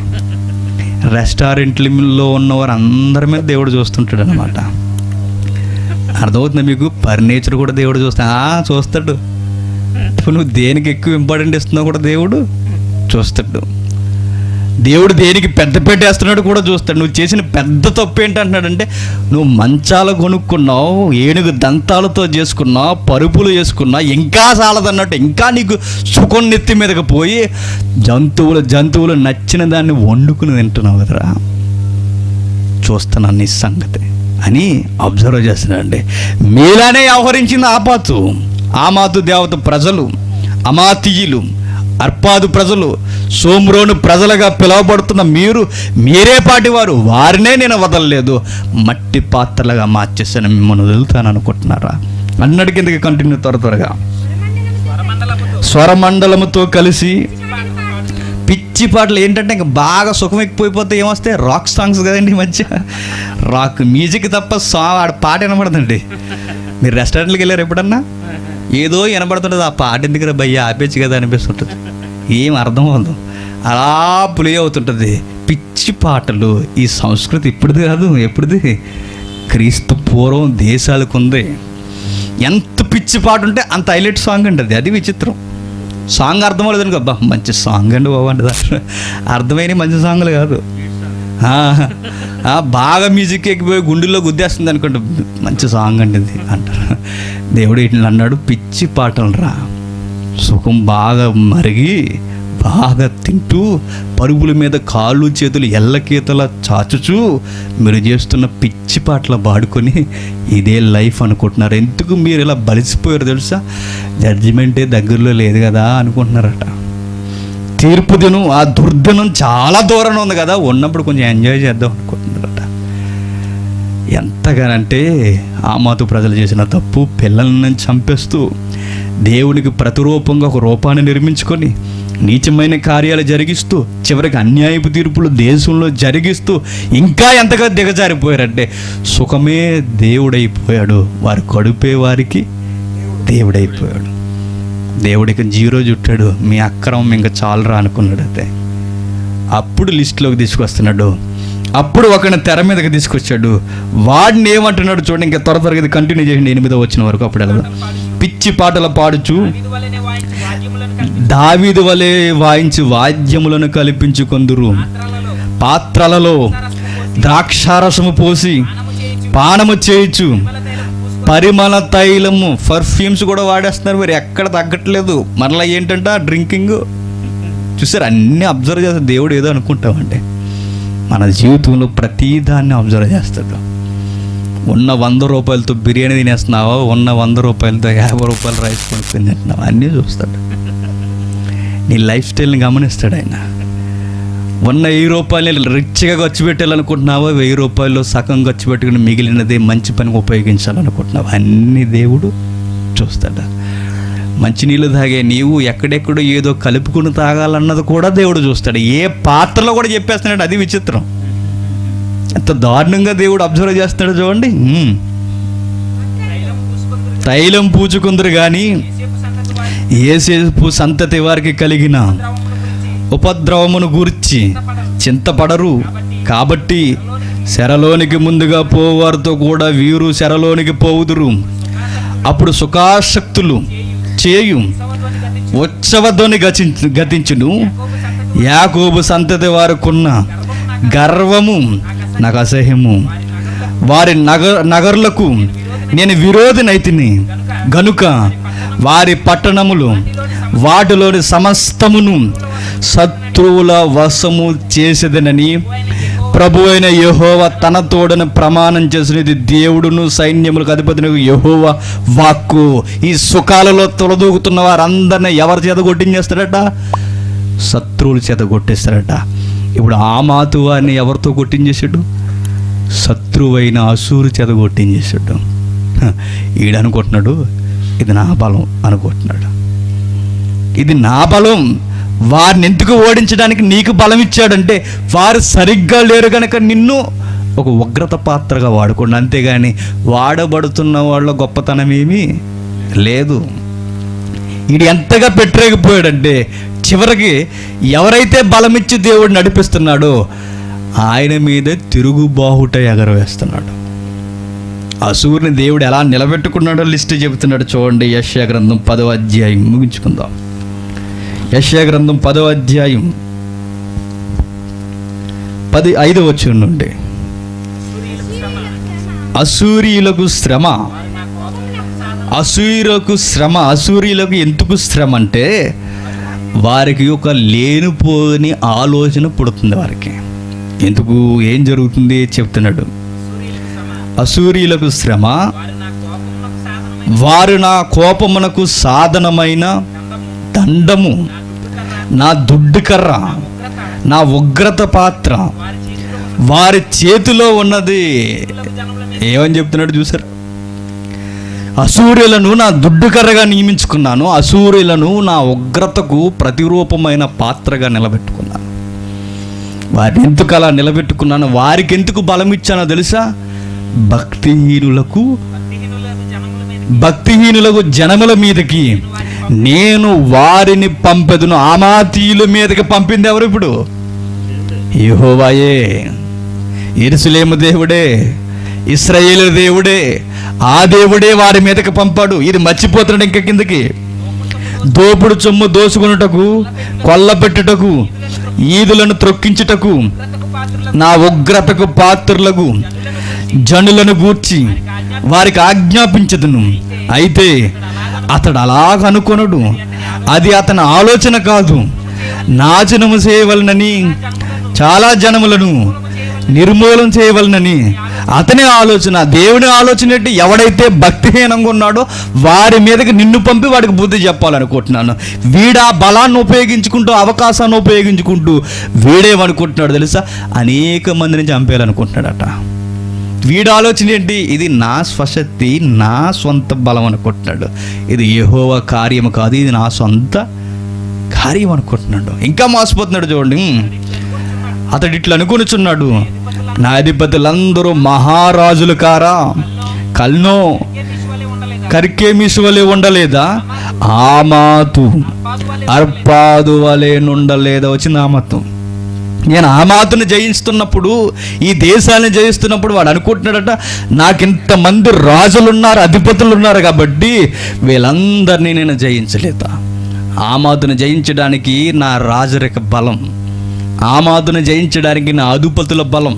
రెస్టారెంట్లో ఉన్నవారు అందరి మీద దేవుడు చూస్తుంటాడు అనమాట. అర్థమవుతుంది మీకు? ఫర్నిచర్ కూడా దేవుడు చూస్తాడు. నువ్వు దేనికి ఎక్కువ ఇంపార్టెంట్ ఇస్తున్నావు కూడా దేవుడు చూస్తాడు. దేవుడు దేనికి పెద్ద పెట్టేస్తున్నాడు కూడా చూస్తాడు. నువ్వు చేసిన పెద్ద తప్పు ఏంటంటున్నాడంటే, నువ్వు మంచాలు కొనుక్కున్నావు, ఏనుగు దంతాలతో చేసుకున్నావు, పరుపులు చేసుకున్నావు, ఇంకా చాలదన్నట్టు ఇంకా నీకు సుఖం నెత్తి మీదకి పోయి జంతువులు నచ్చిన దాన్ని వండుకుని తింటున్నావు కదరా, చూస్తున్నాను నీ సంగతి అని అబ్జర్వ్ చేస్తున్నాడండి. మీలానే వ్యవహరించింది ఆమాతు దేవత ప్రజలు, అమాతీయులు, అర్పాదు ప్రజలు, సోమ్రోను ప్రజలుగా పిలువబడుతున్న మీరే పాటివారు, వారినే నేను వదలలేదు, మట్టి పాత్రలుగా మార్చేసాను, మిమ్మల్ని వదులుతాను అనుకుంటున్నారా అన్నటి కిందకి కంటిన్యూ త్వరగా. స్వరమండలముతో కలిసి పిచ్చి పాటలు ఏంటంటే ఇంకా బాగా సుఖం ఎక్కిపోయిపోతే ఏమొస్తాయి, రాక్ సాంగ్స్ కదండి. ఈ మధ్య రాక్ మ్యూజిక్ తప్ప పాట వినబడదండి. మీరు రెస్టారెంట్కి వెళ్ళారు ఎప్పుడన్నా? ఏదో వినబడుతుంటుంది, ఆ పాట ఎందుకు భయ్య ఆపేచ్చు కదా అనిపిస్తుంటుంది. ఏం అర్థం అవ్వదు, అలా ప్లే అవుతుంటుంది పిచ్చి పాటలు. ఈ సంస్కృతి ఇప్పుడుది కాదు, ఎప్పుడుది? క్రీస్తు పూర్వం దేశాలకు ఉంది. ఎంత పిచ్చి పాట ఉంటే అంత హైలైట్ సాంగ్ అండి. అది విచిత్రం. సాంగ్ అర్థం అవ్వలేదు అనుకో, అబ్బా మంచి సాంగ్ అండి బాబు అంటే అర్థమైన మంచి సాంగ్లు కాదు. బాగా మ్యూజిక్ ఎక్కిపోయి గుండెల్లో గుద్దేస్తుంది అనుకోండి, మంచి సాంగ్ అండి ఇది అంటారు. దేవుడు ఇట్లా అన్నాడు, పిచ్చి పాటలు రా, సుఖం బాగా మరిగి బాగా తింటూ పరుగుల మీద కాళ్ళు చేతులు ఎల్లకీతల చాచుచూ మీరు చేస్తున్న పిచ్చి పాటలు పాడుకొని ఇదే లైఫ్ అనుకుంటున్నారు. ఎందుకు మీరు ఇలా బలిసిపోయారు తెలుసా? జడ్జిమెంటే దగ్గరలో లేదు కదా అనుకుంటున్నారట. తీర్పు దినం, ఆ దుర్దినం చాలా దూరంలో ఉంది కదా, ఉన్నప్పుడు కొంచెం ఎంజాయ్ చేద్దాం అనుకుంటున్నారట. ఎంతగానంటే ఆమాతు ప్రజలు చేసిన తప్పు, పిల్లలను చంపేస్తూ దేవునికి ప్రతిరూపంగా ఒక రూపాన్ని నిర్మించుకొని నీచమైన కార్యాలు జరిగిస్తూ చివరికి అన్యాయపు తీర్పులు దేశంలో జరిగిస్తూ ఇంకా ఎంతగా దిగజారిపోయారంటే సుఖమే దేవుడైపోయాడు, వారి కడుపే వారికి దేవుడైపోయాడు. దేవుడికి 0 చుట్టాడు, మీ అక్రమం ఇంకా చాలరా అనుకున్నాడు. అయితే అప్పుడు లిస్టులోకి తీసుకొస్తున్నాడు. అప్పుడు ఒకరిని తెర మీదకి తీసుకొచ్చాడు. వాడిని ఏమంటున్నాడు చూడండి, ఇంకా త్వరగా ఇది కంటిన్యూ చేయండి 8వ వచ్చిన వరకు. అప్పుడు ఎలా పిచ్చి పాటలు పాడుచు, దావీదు వలె వాయించి వాద్యములను కల్పించుకొందురు, పాత్రలలో ద్రాక్షారసము పోసి పానము చేయించు, పరిమళ తైలము, పర్ఫ్యూమ్స్ కూడా వాడేస్తున్నారు. మరి ఎక్కడ తగ్గట్లేదు. మరలా ఏంటంటే డ్రింకింగ్ చూసారు. అన్నీ అబ్జర్వ్ చేస్తారు. దేవుడు ఏదో అనుకుంటామంటే మన జీవితంలో ప్రతిదాన్ని అబ్జర్వ్ చేస్తాడు. ఉన్న 100 రూపాయలతో బిర్యానీ తినేస్తున్నావా, ఉన్న 100 రూపాయలతో 50 రూపాయలు రైస్ కొనుక్కొని తింటున్నావా, అన్నీ చూస్తాడు. నీ లైఫ్ స్టైల్ని గమనిస్తాడు ఆయన. ఉన్న 1000 రూపాయలు రిచ్గా ఖర్చు పెట్టాలనుకుంటున్నావా, 1000 రూపాయలు సగం ఖర్చు పెట్టుకుని మిగిలినది మంచి పనికి ఉపయోగించాలనుకుంటున్నావా, అన్నీ దేవుడు చూస్తాడు. మంచినీళ్ళు తాగే నీవు ఎక్కడెక్కడో ఏదో కలుపుకుని తాగాలన్నది కూడా దేవుడు చూస్తాడు. ఏ పాత్రలో కూడా చెప్పేస్తున్నాడు. అది విచిత్రం. ఎంత దారుణంగా దేవుడు అబ్జర్వ్ చేస్తున్నాడు చూడండి. తైలం పూచుకుందరు కానీ యేసేపు సంతతి వారికి కలిగిన ఉపద్రవమును గూర్చి చింతపడరు. కాబట్టి శరలోనికి ముందుగా పోవారితో కూడా వీరు శరలోనికి పోవుదురు. అప్పుడు సుఖాసక్తులు చేయు ఉత్సవధ్వని గతించును. యాకోబు సంతతి వారికున్న గర్వము నాకు అసహ్యము. వారి నగరులకు నేను విరోధినైతిని గనుక వారి పట్టణములు వాటిలోని సమస్తమును శత్రువుల వశము చేసేదనని ప్రభు అయిన యెహోవా తన తోడని ప్రమాణం చేసినది దేవుడును సైన్యములకు అధిపతిని యెహోవా వాక్కు. ఈ సుఖాలలో తొలదూగుతున్న వారందరినీ ఎవరి చేత కొట్టించేస్తారట? శత్రువుల చేత కొట్టేస్తారట. ఇప్పుడు ఆమాతు వారిని ఎవరితో కొట్టించేసాడు? శత్రువైన అసూరు చేత కొట్టించేసాడు. ఈడనుకుంటున్నాడు ఇది నా బలం అనుకుంటున్నాడు. ఇది నా బలం. వారిని ఎందుకు ఓడించడానికి నీకు బలం ఇచ్చాడంటే వారు సరిగ్గా లేరు కనుక నిన్ను ఒక ఉగ్రత పాత్రగా వాడుకోండి, అంతేగాని వాడబడుతున్న వాళ్ళ గొప్పతనం ఏమీ లేదు. వీడు ఎంతగా పెట్టలేకపోయాడంటే చివరికి ఎవరైతే బలమిచ్చి దేవుడు నడిపిస్తున్నాడో ఆయన మీద తిరుగుబాహుట ఎగరవేస్తున్నాడు. అసూరుని దేవుడు ఎలా నిలబెట్టుకున్నాడో లిస్ట్ చెబుతున్నాడు. చూడండి, యెషయా గ్రంథం 10వ అధ్యాయం ముగించుకుందాం. యెషయా గ్రంథం 10వ అధ్యాయం 5వ వచనం నుండి అసూరీయులకు శ్రమ. అసూరీయులకు ఎందుకు శ్రమ అంటే వారికి ఒక లేనిపోని ఆలోచన పుడుతుంది. వారికి ఎందుకు ఏం జరుగుతుంది చెప్తున్నాడు. అసూరీయులకు శ్రమ, వారు నా కోపమునకు సాధనమైన దండము, నా దుడ్డు కర్ర, నా ఉగ్రత పాత్ర వారి చేతిలో ఉన్నది. ఏమని చెప్తున్నాడు చూసారు? అసూర్యులను నా దుడ్డు కర్రగా నియమించుకున్నాను, అసూర్యులను నా ఉగ్రతకు ప్రతిరూపమైన పాత్రగా నిలబెట్టుకున్నాను. వారిని ఎందుకు అలా నిలబెట్టుకున్నాను? వారికి ఎందుకు బలం ఇచ్చానో తెలుసా? భక్తిహీనులకు జనముల మీదకి నేను వారిని పంపెదను. ఆమాతీయుల మీదకి పంపింది ఎవరు? ఇప్పుడు యెహోవాయే. యెరూషలేము దేవుడే, ఇశ్రాయేలు దేవుడే. ఆ దేవుడే వారి మీదకి పంపాడు. ఇది మర్చిపోతున్నాడు. ఇంకా కిందకి దోపుడు సొమ్ము దోసుకొనుటకు, కొల్లపెట్టుటకు, ఈదులను త్రొక్కించుటకు, నా ఉగ్రతకు పాత్రులకు జనులను గూర్చి వారికి ఆజ్ఞాపించదును. అయితే అతడు అలాగనుకొనడు. అది అతని ఆలోచన కాదు. నాశనము చేయవలనని, చాలా జనములను నిర్మూలన చేయవలనని అతని ఆలోచన. దేవుని ఆలోచన ఏంటి? ఎవడైతే భక్తిహీనంగా ఉన్నాడో వారి మీదకి నిన్ను పంపి వాడికి బుద్ధి చెప్పాలనుకుంటున్నాను. వీడు ఆ బలాన్ని ఉపయోగించుకుంటూ, అవకాశాన్ని ఉపయోగించుకుంటూ వీడేమనుకుంటున్నాడు తెలుసా? అనేక మందిని చంపేయాలనుకుంటున్నాడట. వీడు ఆలోచన ఏంటి? ఇది నా స్వశక్తి, నా సొంత బలం అనుకుంటున్నాడు. ఇది యెహోవా కార్యము కాదు, ఇది నా సొంత కార్యం అనుకుంటున్నాడు. ఇంకా మోసపోతున్నాడు. చూడండి, అతడు ఇట్లా అనుకునిచున్నాడు, నా అధిపతులందరూ మహారాజులు కారా? కల్నో కర్కెమీసు వలె ఉండలేదా? ఆమాతు అర్పాదు వలె నుండలేదా? వచ్చింది ఆమాతు. నేను ఆమాతుని జయిస్తున్నప్పుడు, ఈ దేశాన్ని జయిస్తున్నప్పుడు వాడు అనుకుంటున్నాడట, నాకింతమంది రాజులు ఉన్నారు, అధిపతులు ఉన్నారు కాబట్టి వీళ్ళందరినీ నేను జయించలేదా? ఆమాతుని జయించడానికి నా రాజరిక బలం, ఆమాతుని జయించడానికి నా అధిపతుల బలం,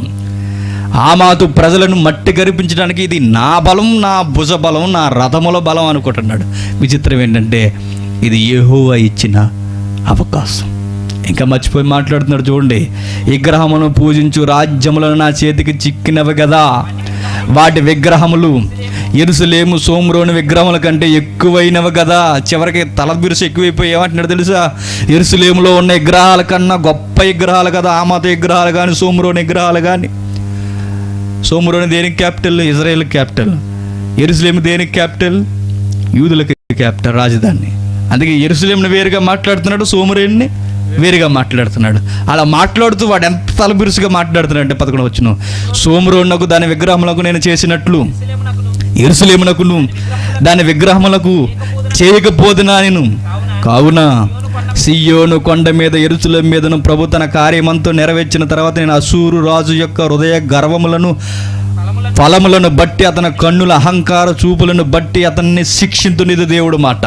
ఆమాతు ప్రజలను మట్టి గరిపించడానికి ఇది నా బలం, నా భుజ బలం, నా రథముల బలం అనుకుంటున్నాడు. విచిత్రం ఏంటంటే ఇది యెహోవా ఇచ్చిన అవకాశం. ఇంకా మర్చిపోయి మాట్లాడుతున్నాడు. చూడండి, విగ్రహమును పూజించు రాజ్యములను నా చేతికి చిక్కినవి కదా. వాటి విగ్రహములు యెరూషలేము సోమ్రోని విగ్రహముల కంటే ఎక్కువైనవి కదా. చివరికి తల బిరుసు ఎక్కువైపోయి ఏమంటున్నాడు తెలుసా? యెరూషలేములో ఉన్న విగ్రహాల కన్నా గొప్ప విగ్రహాలు కదా ఆమాత విగ్రహాలు కానీ, సోమ్రోని విగ్రహాలు కానీ. సోమ్రోని దేనికి క్యాపిటల్? Israel capital. యెరూషలేము దేనికి క్యాపిటల్? యూదులకి క్యాపిటల్, రాజధాని. అందుకే యెరూషలేమును వేరుగా మాట్లాడుతున్నాడు, సోమ్రోని వేరుగా మాట్లాడుతున్నాడు. అలా మాట్లాడుతూ వాడు ఎంత తలబిరుసుగా మాట్లాడుతున్నాడు అంటే 11వ వచనం, సోమ్రోనునకు దాని విగ్రహములకు నేను చేసినట్లు యెరూషలేమునకును దాని విగ్రహములకు చేయకపోదునా నేను. కావున సియోను కొండ మీద యెరూషలేము మీదను ప్రభు తన కార్యమంతా నెరవేర్చిన తర్వాత నేను అశూరు రాజు యొక్క హృదయ గర్వములను ఫలములను బట్టి అతని కన్నుల అహంకార చూపులను బట్టి అతన్ని శిక్షింతునిది దేవుడు మాట.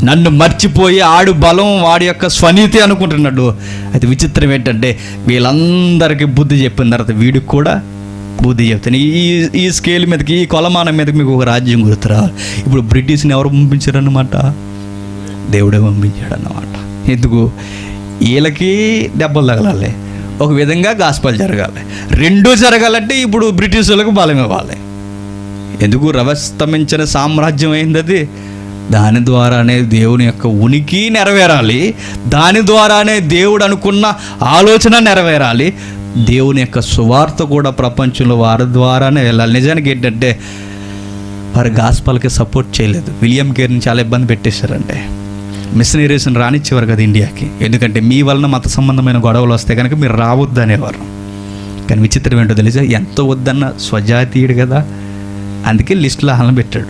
నన్ను మర్చిపోయి ఆడు బలం వాడి యొక్క స్వనీతి అనుకుంటున్నాడు. అయితే విచిత్రం ఏంటంటే వీళ్ళందరికీ బుద్ధి చెప్పిన తర్వాత వీడికి కూడా బుద్ధి చెప్తాను. ఈ స్కేల్ మీదకి, ఈ కొలమానం మీదకి మీకు ఒక రాజ్యం గుర్తురా. ఇప్పుడు బ్రిటిష్ని ఎవరు పంపించారన్నమాట? దేవుడే పంపించాడు అన్నమాట. ఎందుకు? వీళ్ళకి దెబ్బలు తగలాలి, ఒక విధంగా గాస్పల్ జరగాలి. రెండూ జరగాలంటే ఇప్పుడు బ్రిటిష్ వాళ్ళకి బలం ఇవ్వాలి. ఎందుకు? రవస్తమించిన సామ్రాజ్యం అయింది అది. దాని ద్వారానే దేవుని యొక్క ఉనికి నెరవేరాలి, దాని ద్వారానే దేవుడు అనుకున్న ఆలోచన నెరవేరాలి, దేవుని యొక్క సువార్త కూడా ప్రపంచంలో వారి ద్వారానే వెళ్ళాలి. నిజానికి ఏంటంటే వారి గాస్పల్కి సపోర్ట్ చేయలేదు. విలియం కేర్ని చాలా ఇబ్బంది పెట్టేశారంటే, మిషనరీస్ని రానిచ్చేవారు కదా ఇండియాకి. ఎందుకంటే మీ వలన మత సంబంధమైన గొడవలు వస్తే కనుక మీరు రావద్దు అనేవారు. కానీ విచిత్రం ఏంటో తెలిసా, ఎంతో వద్దన్న స్వజాతీయుడు కదా, అందుకే లిస్టులో ఆహ్లాదం పెట్టాడు.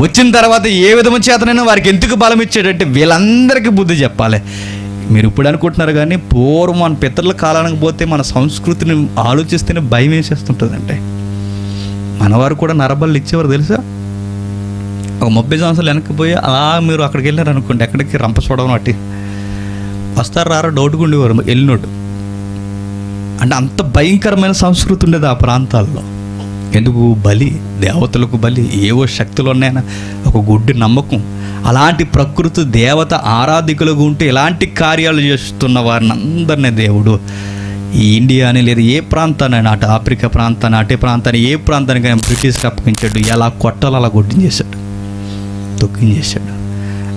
వచ్చిన తర్వాత ఏ విధము చేతనైనా వారికి ఎందుకు బలం ఇచ్చాడంటే వీళ్ళందరికీ బుద్ధి చెప్పాలి. మీరు ఇప్పుడు అనుకుంటున్నారు కానీ పూర్వం మన పితరుల కాలానికి పోతే మన సంస్కృతిని ఆలోచిస్తేనే భయం వేసేస్తుంటుందంటే. మనవారు కూడా నరబళ్ళు ఇచ్చేవారు తెలుసా. ఒక 30 సంవత్సరాలు వెనక్కిపోయి అలా మీరు అక్కడికి వెళ్ళారు అనుకోండి, ఎక్కడికి రంపచోడవరం అట్టి వస్తారు రారా డౌట్గా ఉండేవారు వెళ్ళినోడు. అంటే అంత భయంకరమైన సంస్కృతి ఉండేది ఆ ప్రాంతాల్లో. ఎందుకు? బలి, దేవతలకు బలి, ఏవో శక్తులు ఉన్నాయన్న ఒక గుడ్డి నమ్మకం. అలాంటి ప్రకృతి దేవత ఆరాధికులుగా ఉంటే ఇలాంటి కార్యాలు చేస్తున్న వారిని అందరినీ దేవుడు ఈ ఇండియాని లేదా ఏ ప్రాంతాన్ని, అటు ఆఫ్రికా ప్రాంతాన్ని, అటే ప్రాంతాన్ని, ఏ ప్రాంతానికైనా బ్రిటిష్కి అప్పగించాడు. ఎలా కొట్టాలో అలా కొట్టించేశాడు, తొక్కించేశాడు.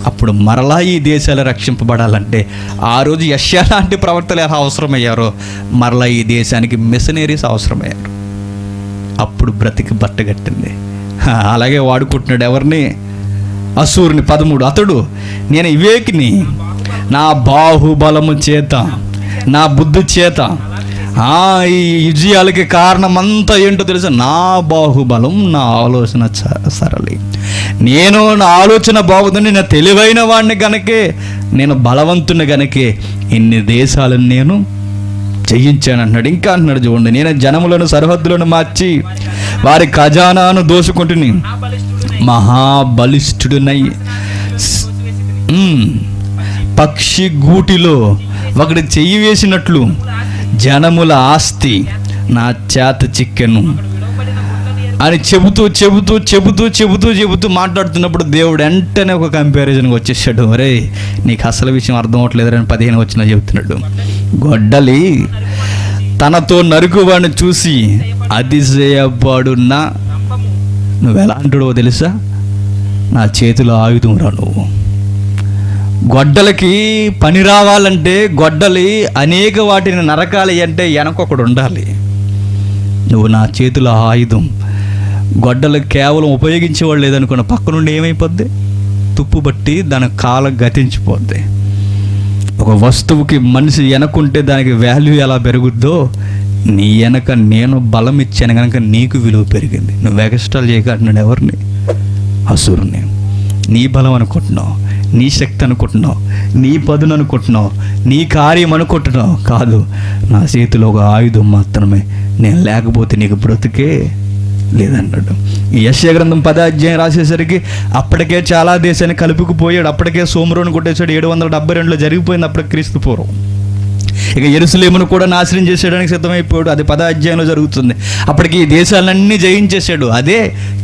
అప్పుడు మరలా ఈ దేశాలు రక్షింపబడాలంటే ఆ రోజు యెషయా లాంటి ప్రవక్తలు ఎలా అవసరమయ్యారో మరలా ఈ దేశానికి మిషనరీస్ అవసరమయ్యారు. అప్పుడు బ్రతికి బట్టగట్టింది. అలాగే వాడుకుంటున్నాడు ఎవరిని? అశూరుని. 13 అతడు నేను వివేకిని, నా బాహుబలము చేత, నా బుద్ధి చేత. ఈ విజయాలకి కారణమంతా ఏంటో తెలుసా? నా బాహుబలం, నా ఆలోచన సరళి. నేను నా ఆలోచన బాగుందని, నేను తెలివైన వాడిని గనకే, నేను బలవంతుని గనకే ఇన్ని దేశాలను నేను జయించాను అన్నాడు. ఇంకా అంటున్నాడు చూడండి, నేను జనములను సరిహద్దులను మార్చి వారి ఖజానాను దోసుకుంటుని మహాబలిష్ఠుడినై పక్షి గూటిలో ఒకటి చెయ్యి వేసినట్లు జనముల ఆస్తి నా చేత చిక్కెను అని చెబుతూ మాట్లాడుతున్నప్పుడు దేవుడు వెంటనే ఒక కంపారిజన్కి వచ్చేసాడు. అరే నీకు అసలు విషయం అర్థం అవట్లేదు అని 15 వచ్చిన చెబుతున్నాడు. గొడ్డలి తనతో నరుకువాడిని చూసి అతిశయపడున్నా నువ్వు ఎలా అంటాడో తెలుసా? నా చేతిలో ఆయుధం రా నువ్వు. గొడ్డలకి పని రావాలంటే గొడ్డలి అనేక వాటిని నరకాలి అంటే వెనకొకడు ఉండాలి. నువ్వు నా చేతిలో ఆయుధం. గొడ్డలు కేవలం ఉపయోగించేవాళ్ళు లేదనుకున్న పక్క నుండి ఏమైపోద్ది? తుప్పు బట్టి దాని కాలం గతించిపోద్ది. ఒక వస్తువుకి మనిషి వెనకుంటే దానికి వాల్యూ ఎలా పెరుగుద్దో నీ వెనక నేను బలం ఇచ్చాను కనుక నీకు విలువ పెరిగింది. నువ్వు ఎక్స్ట్రాలు చేయకంటున్నాడు ఎవరిని? అసురుని. నీ బలం అనుకుంటున్నావు, నీ శక్తి అనుకుంటున్నావు, నీ పదును అనుకుంటున్నావు, నీ కార్యం అనుకుంటున్నావు. కాదు, నా చేతిలో ఒక ఆయుధం మాత్రమే. నేను లేకపోతే నీకు బ్రతుకే లేదన్నాడు. ఈ యెషయా గ్రంథం 10వ అధ్యాయం రాసేసరికి అప్పటికే చాలా దేశాన్ని కలుపుకుపోయాడు. అప్పటికే సోమరోని కొట్టేశాడు. 772లో జరిగిపోయింది అప్పటికి క్రీస్తు పూర్వం. ఇక యెరూషలేమును కూడా నాశనం చేసేయడానికి సిద్ధమైపోయాడు. అది 10వ అధ్యాయంలో జరుగుతుంది. అప్పటికి ఈ దేశాలన్నీ జయించేశాడు. అదే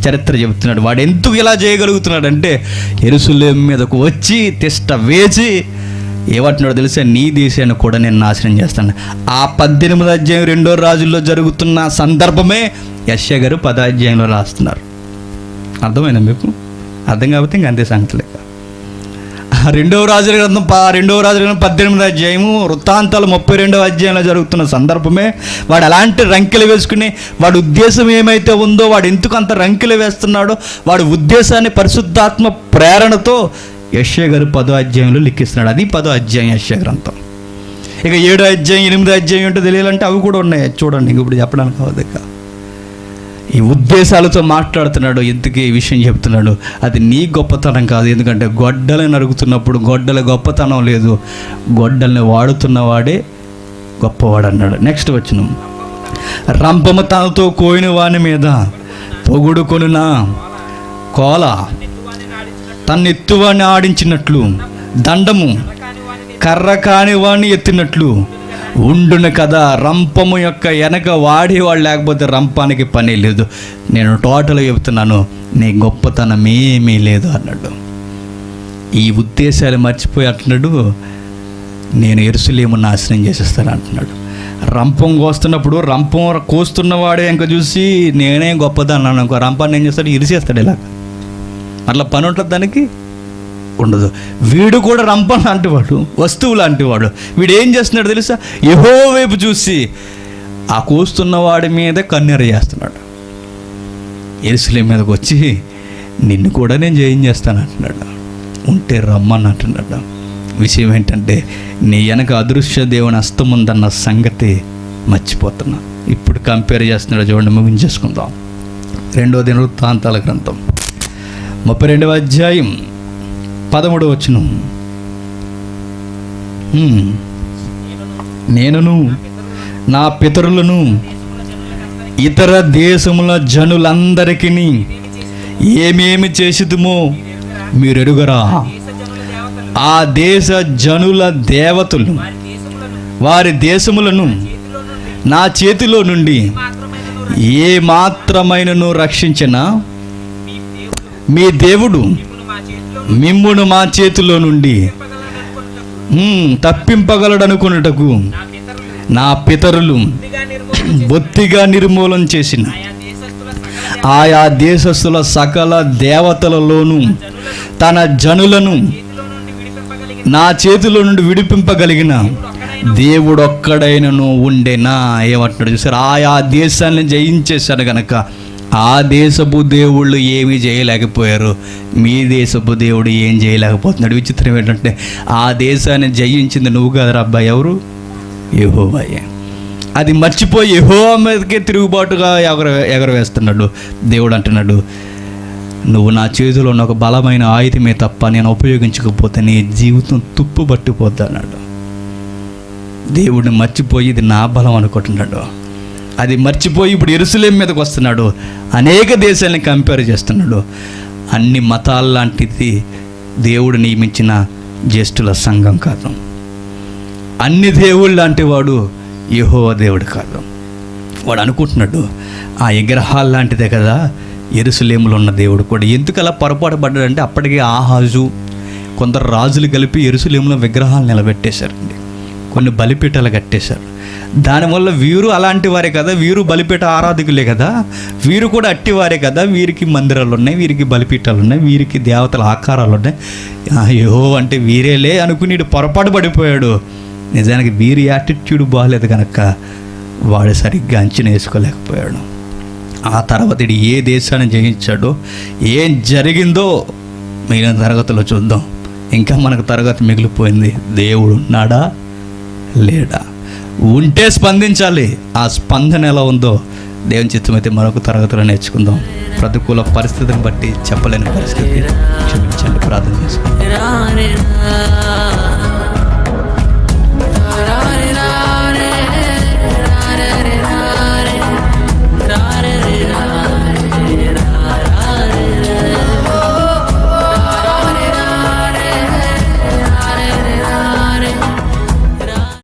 చరిత్ర చెబుతున్నాడు. వాడు ఎందుకు ఇలా చేయగలుగుతున్నాడు అంటే యెరూషలేము మీదకు వచ్చి తిష్ట వేసి ఏమంటున్నాడో తెలుసా? నీ దేశాన్ని కూడా నేను నాశనం చేస్తాను. ఆ 18వ అధ్యాయం 2వ రాజుల్లో జరుగుతున్న సందర్భమే యెషయా గారు 10వ అధ్యాయంలో రాస్తున్నారు. అర్థమైందా మీకు? అర్థం కాకపోతే ఇంక అంతే సంగతి లేక. 2వ రాజుల గ్రంథం 18వ అధ్యాయము వృత్తాంతాలు 32వ అధ్యాయంలో జరుగుతున్న సందర్భమే. వాడు అలాంటి రంకెలు వేసుకుని వాడి ఉద్దేశం ఏమైతే ఉందో, వాడు ఎందుకు అంత రంకెలు వేస్తున్నాడో వాడి ఉద్దేశాన్ని పరిశుద్ధాత్మ ప్రేరణతో యెషయా గారు 10వ అధ్యాయంలో లిఖిస్తున్నాడు. అది 10వ అధ్యాయం యెషయా గ్రంథం. ఇక 7వ అధ్యాయం 8వ అధ్యాయం ఏంటో తెలియాలంటే అవి కూడా ఉన్నాయి చూడండి. ఇంక ఇప్పుడు చెప్పడానికి అవ్వదు. ఈ ఉద్దేశాలతో మాట్లాడుతున్నాడు. ఎందుకు ఈ విషయం చెప్తున్నాడు? అది నీ గొప్పతనం కాదు. ఎందుకంటే గొడ్డలను నరుగుతున్నప్పుడు గొడ్డల గొప్పతనం లేదు, గొడ్డల్ని వాడుతున్నవాడే గొప్పవాడు అన్నాడు. నెక్స్ట్ వచనం, రంపము తనతో కోయిన వాని మీద పొగుడుకొనునా కోల తన్నెత్తువాడిని ఆడించినట్లు, దండము కర్ర కాని వాడిని ఎత్తినట్లు ఉండును కదా. రంపము యొక్క వెనక వాడేవాళ్ళు లేకపోతే రంపానికి పని లేదు. నేను టోటల్గా చెబుతున్నాను, నీ గొప్పతనం ఏమీ లేదు అన్నాడు. ఈ ఉద్దేశాలు మర్చిపోయి అంటున్నాడు, నేను యెరూషలేమును నాశనం చేసేస్తాను అంటున్నాడు. రంపం కోస్తున్నప్పుడు రంపం కోస్తున్నవాడే ఇంకా చూసి నేనే గొప్పదన్నాను అనుకో, రంపాన్ని ఏం చేస్తాడు? ఇరిసేస్తాడు. ఇలా అట్లా పని ఉంటుంది దానికి ఉండదు. వీడు కూడా రంపం లాంటివాడు, వస్తువు లాంటివాడు. వీడు ఏం చేస్తున్నాడు తెలుసా? యెహోవా వైపు చూసి ఆ కోస్తున్నవాడి మీద కన్నెర చేస్తున్నాడు. యెరూషలేము మీదకి వచ్చి నిన్ను కూడా నేను జయించేస్తాను అంటున్నాడు. ఉంటే రమ్మని అంటున్నాడు. విషయం ఏంటంటే నీ వెనక అదృశ్య దేవుని హస్తం ఉందన్న సంగతి మర్చిపోతున్నా. ఇప్పుడు కంపేర్ చేస్తున్నాడు. చూడండి, ముగించేసుకుందాం. 2వ దినవృత్తాంతాల గ్రంథం 32వ అధ్యాయం 13వ వచనం, నేనును నా పితరులను ఇతర దేశముల జనులందరికీ ఏమేమి చేసిదుమో మీరెరుగరా. ఆ దేశ జనుల దేవతలు వారి దేశములను నా చేతిలో నుండి ఏ మాత్రమైనను రక్షించిన మీ దేవుడు మిమ్మును మా చేతిలో నుండి తప్పింపగలడనుకున్నటకు నా పితరులు బొత్తిగా నిర్మూలన చేసిన ఆయా దేశస్థుల సకల దేవతలలోనూ తన జనులను నా చేతిలో నుండి విడిపింపగలిగిన దేవుడొక్కడైనను ఉండేనా. ఏమంటున్నాడు చూసారు? ఆయా దేశాన్ని జయించేశాను గనక ఆ దేశపు దేవుళ్ళు ఏమీ చేయలేకపోయారు, మీ దేశపు దేవుడు ఏం చేయలేకపోతున్నాడు. విచిత్రం ఏంటంటే ఆ దేశాన్ని జయించింది నువ్వు కాదురా అబ్బాయి, ఎవరు? యెహోవాయే. అది మర్చిపోయి యెహోవా మీదకే తిరుగుబాటుగా ఎగరవేస్తున్నాడు. దేవుడు అంటున్నాడు, నువ్వు నా చేతిలో ఉన్న ఒక బలమైన ఆయుధమే తప్ప నేను ఉపయోగించకపోతే నీ జీవితం తుప్పు పట్టిపోద్ది అన్నాడు. దేవుడిని మర్చిపోయి ఇది నా బలం అనుకుంటున్నాడు. అది మర్చిపోయి ఇప్పుడు యెరూషలేము మీదకి వస్తున్నాడు. అనేక దేశాలని కంపేర్ చేస్తున్నాడు. అన్ని మతాల లాంటిది దేవుడు నియమించిన జ్యేష్ఠుల సంఘం కాదు. అన్ని దేవుళ్ళు లాంటి వాడు యెహోవా దేవుడు కాదు. వాడు అనుకుంటున్నాడు ఆ విగ్రహాలు లాంటిదే కదా యెరూషలేములో ఉన్న దేవుడు కూడా. ఎందుకు అలా పొరపాటు పడ్డాడంటే అప్పటికే ఆహాజు కొందరు రాజులు కలిపి యెరూషలేములో విగ్రహాలు నిలబెట్టేశారండి. కొన్ని బలిపీఠాలు కట్టేశారు. దానివల్ల వీరు అలాంటి వారే కదా, వీరు బలిపీఠ ఆరాధకులే కదా, వీరు కూడా అట్టివారే కదా, వీరికి మందిరాలు ఉన్నాయి, వీరికి బలిపీఠాలు ఉన్నాయి, వీరికి దేవతల ఆకారాలు ఉన్నాయి, యెహోవా అంటే వీరేలే అనుకుని పొరపాటు పడిపోయాడు. నిజానికి వీరి యాటిట్యూడ్ బాగలేదు కనుక వాడు సరిగ్గా అంచనా వేసుకోలేకపోయాడు. ఆ తర్వాత ఏ దేశాన్ని జయించాడో, ఏం జరిగిందో మిగిలిన తరగతిలో చూద్దాం. ఇంకా మనకు తరగతి మిగిలిపోయింది. దేవుడు ఉన్నాడా లేడా? ఉంటే స్పందించాలి. ఆ స్పందన ఎలా ఉందో దేవుని చిత్తమైతే మరొక తరగతిలో నేర్చుకుందాం. ప్రతికూల పరిస్థితిని బట్టి చెప్పలేని పరిస్థితి క్షమించండి. ప్రార్థన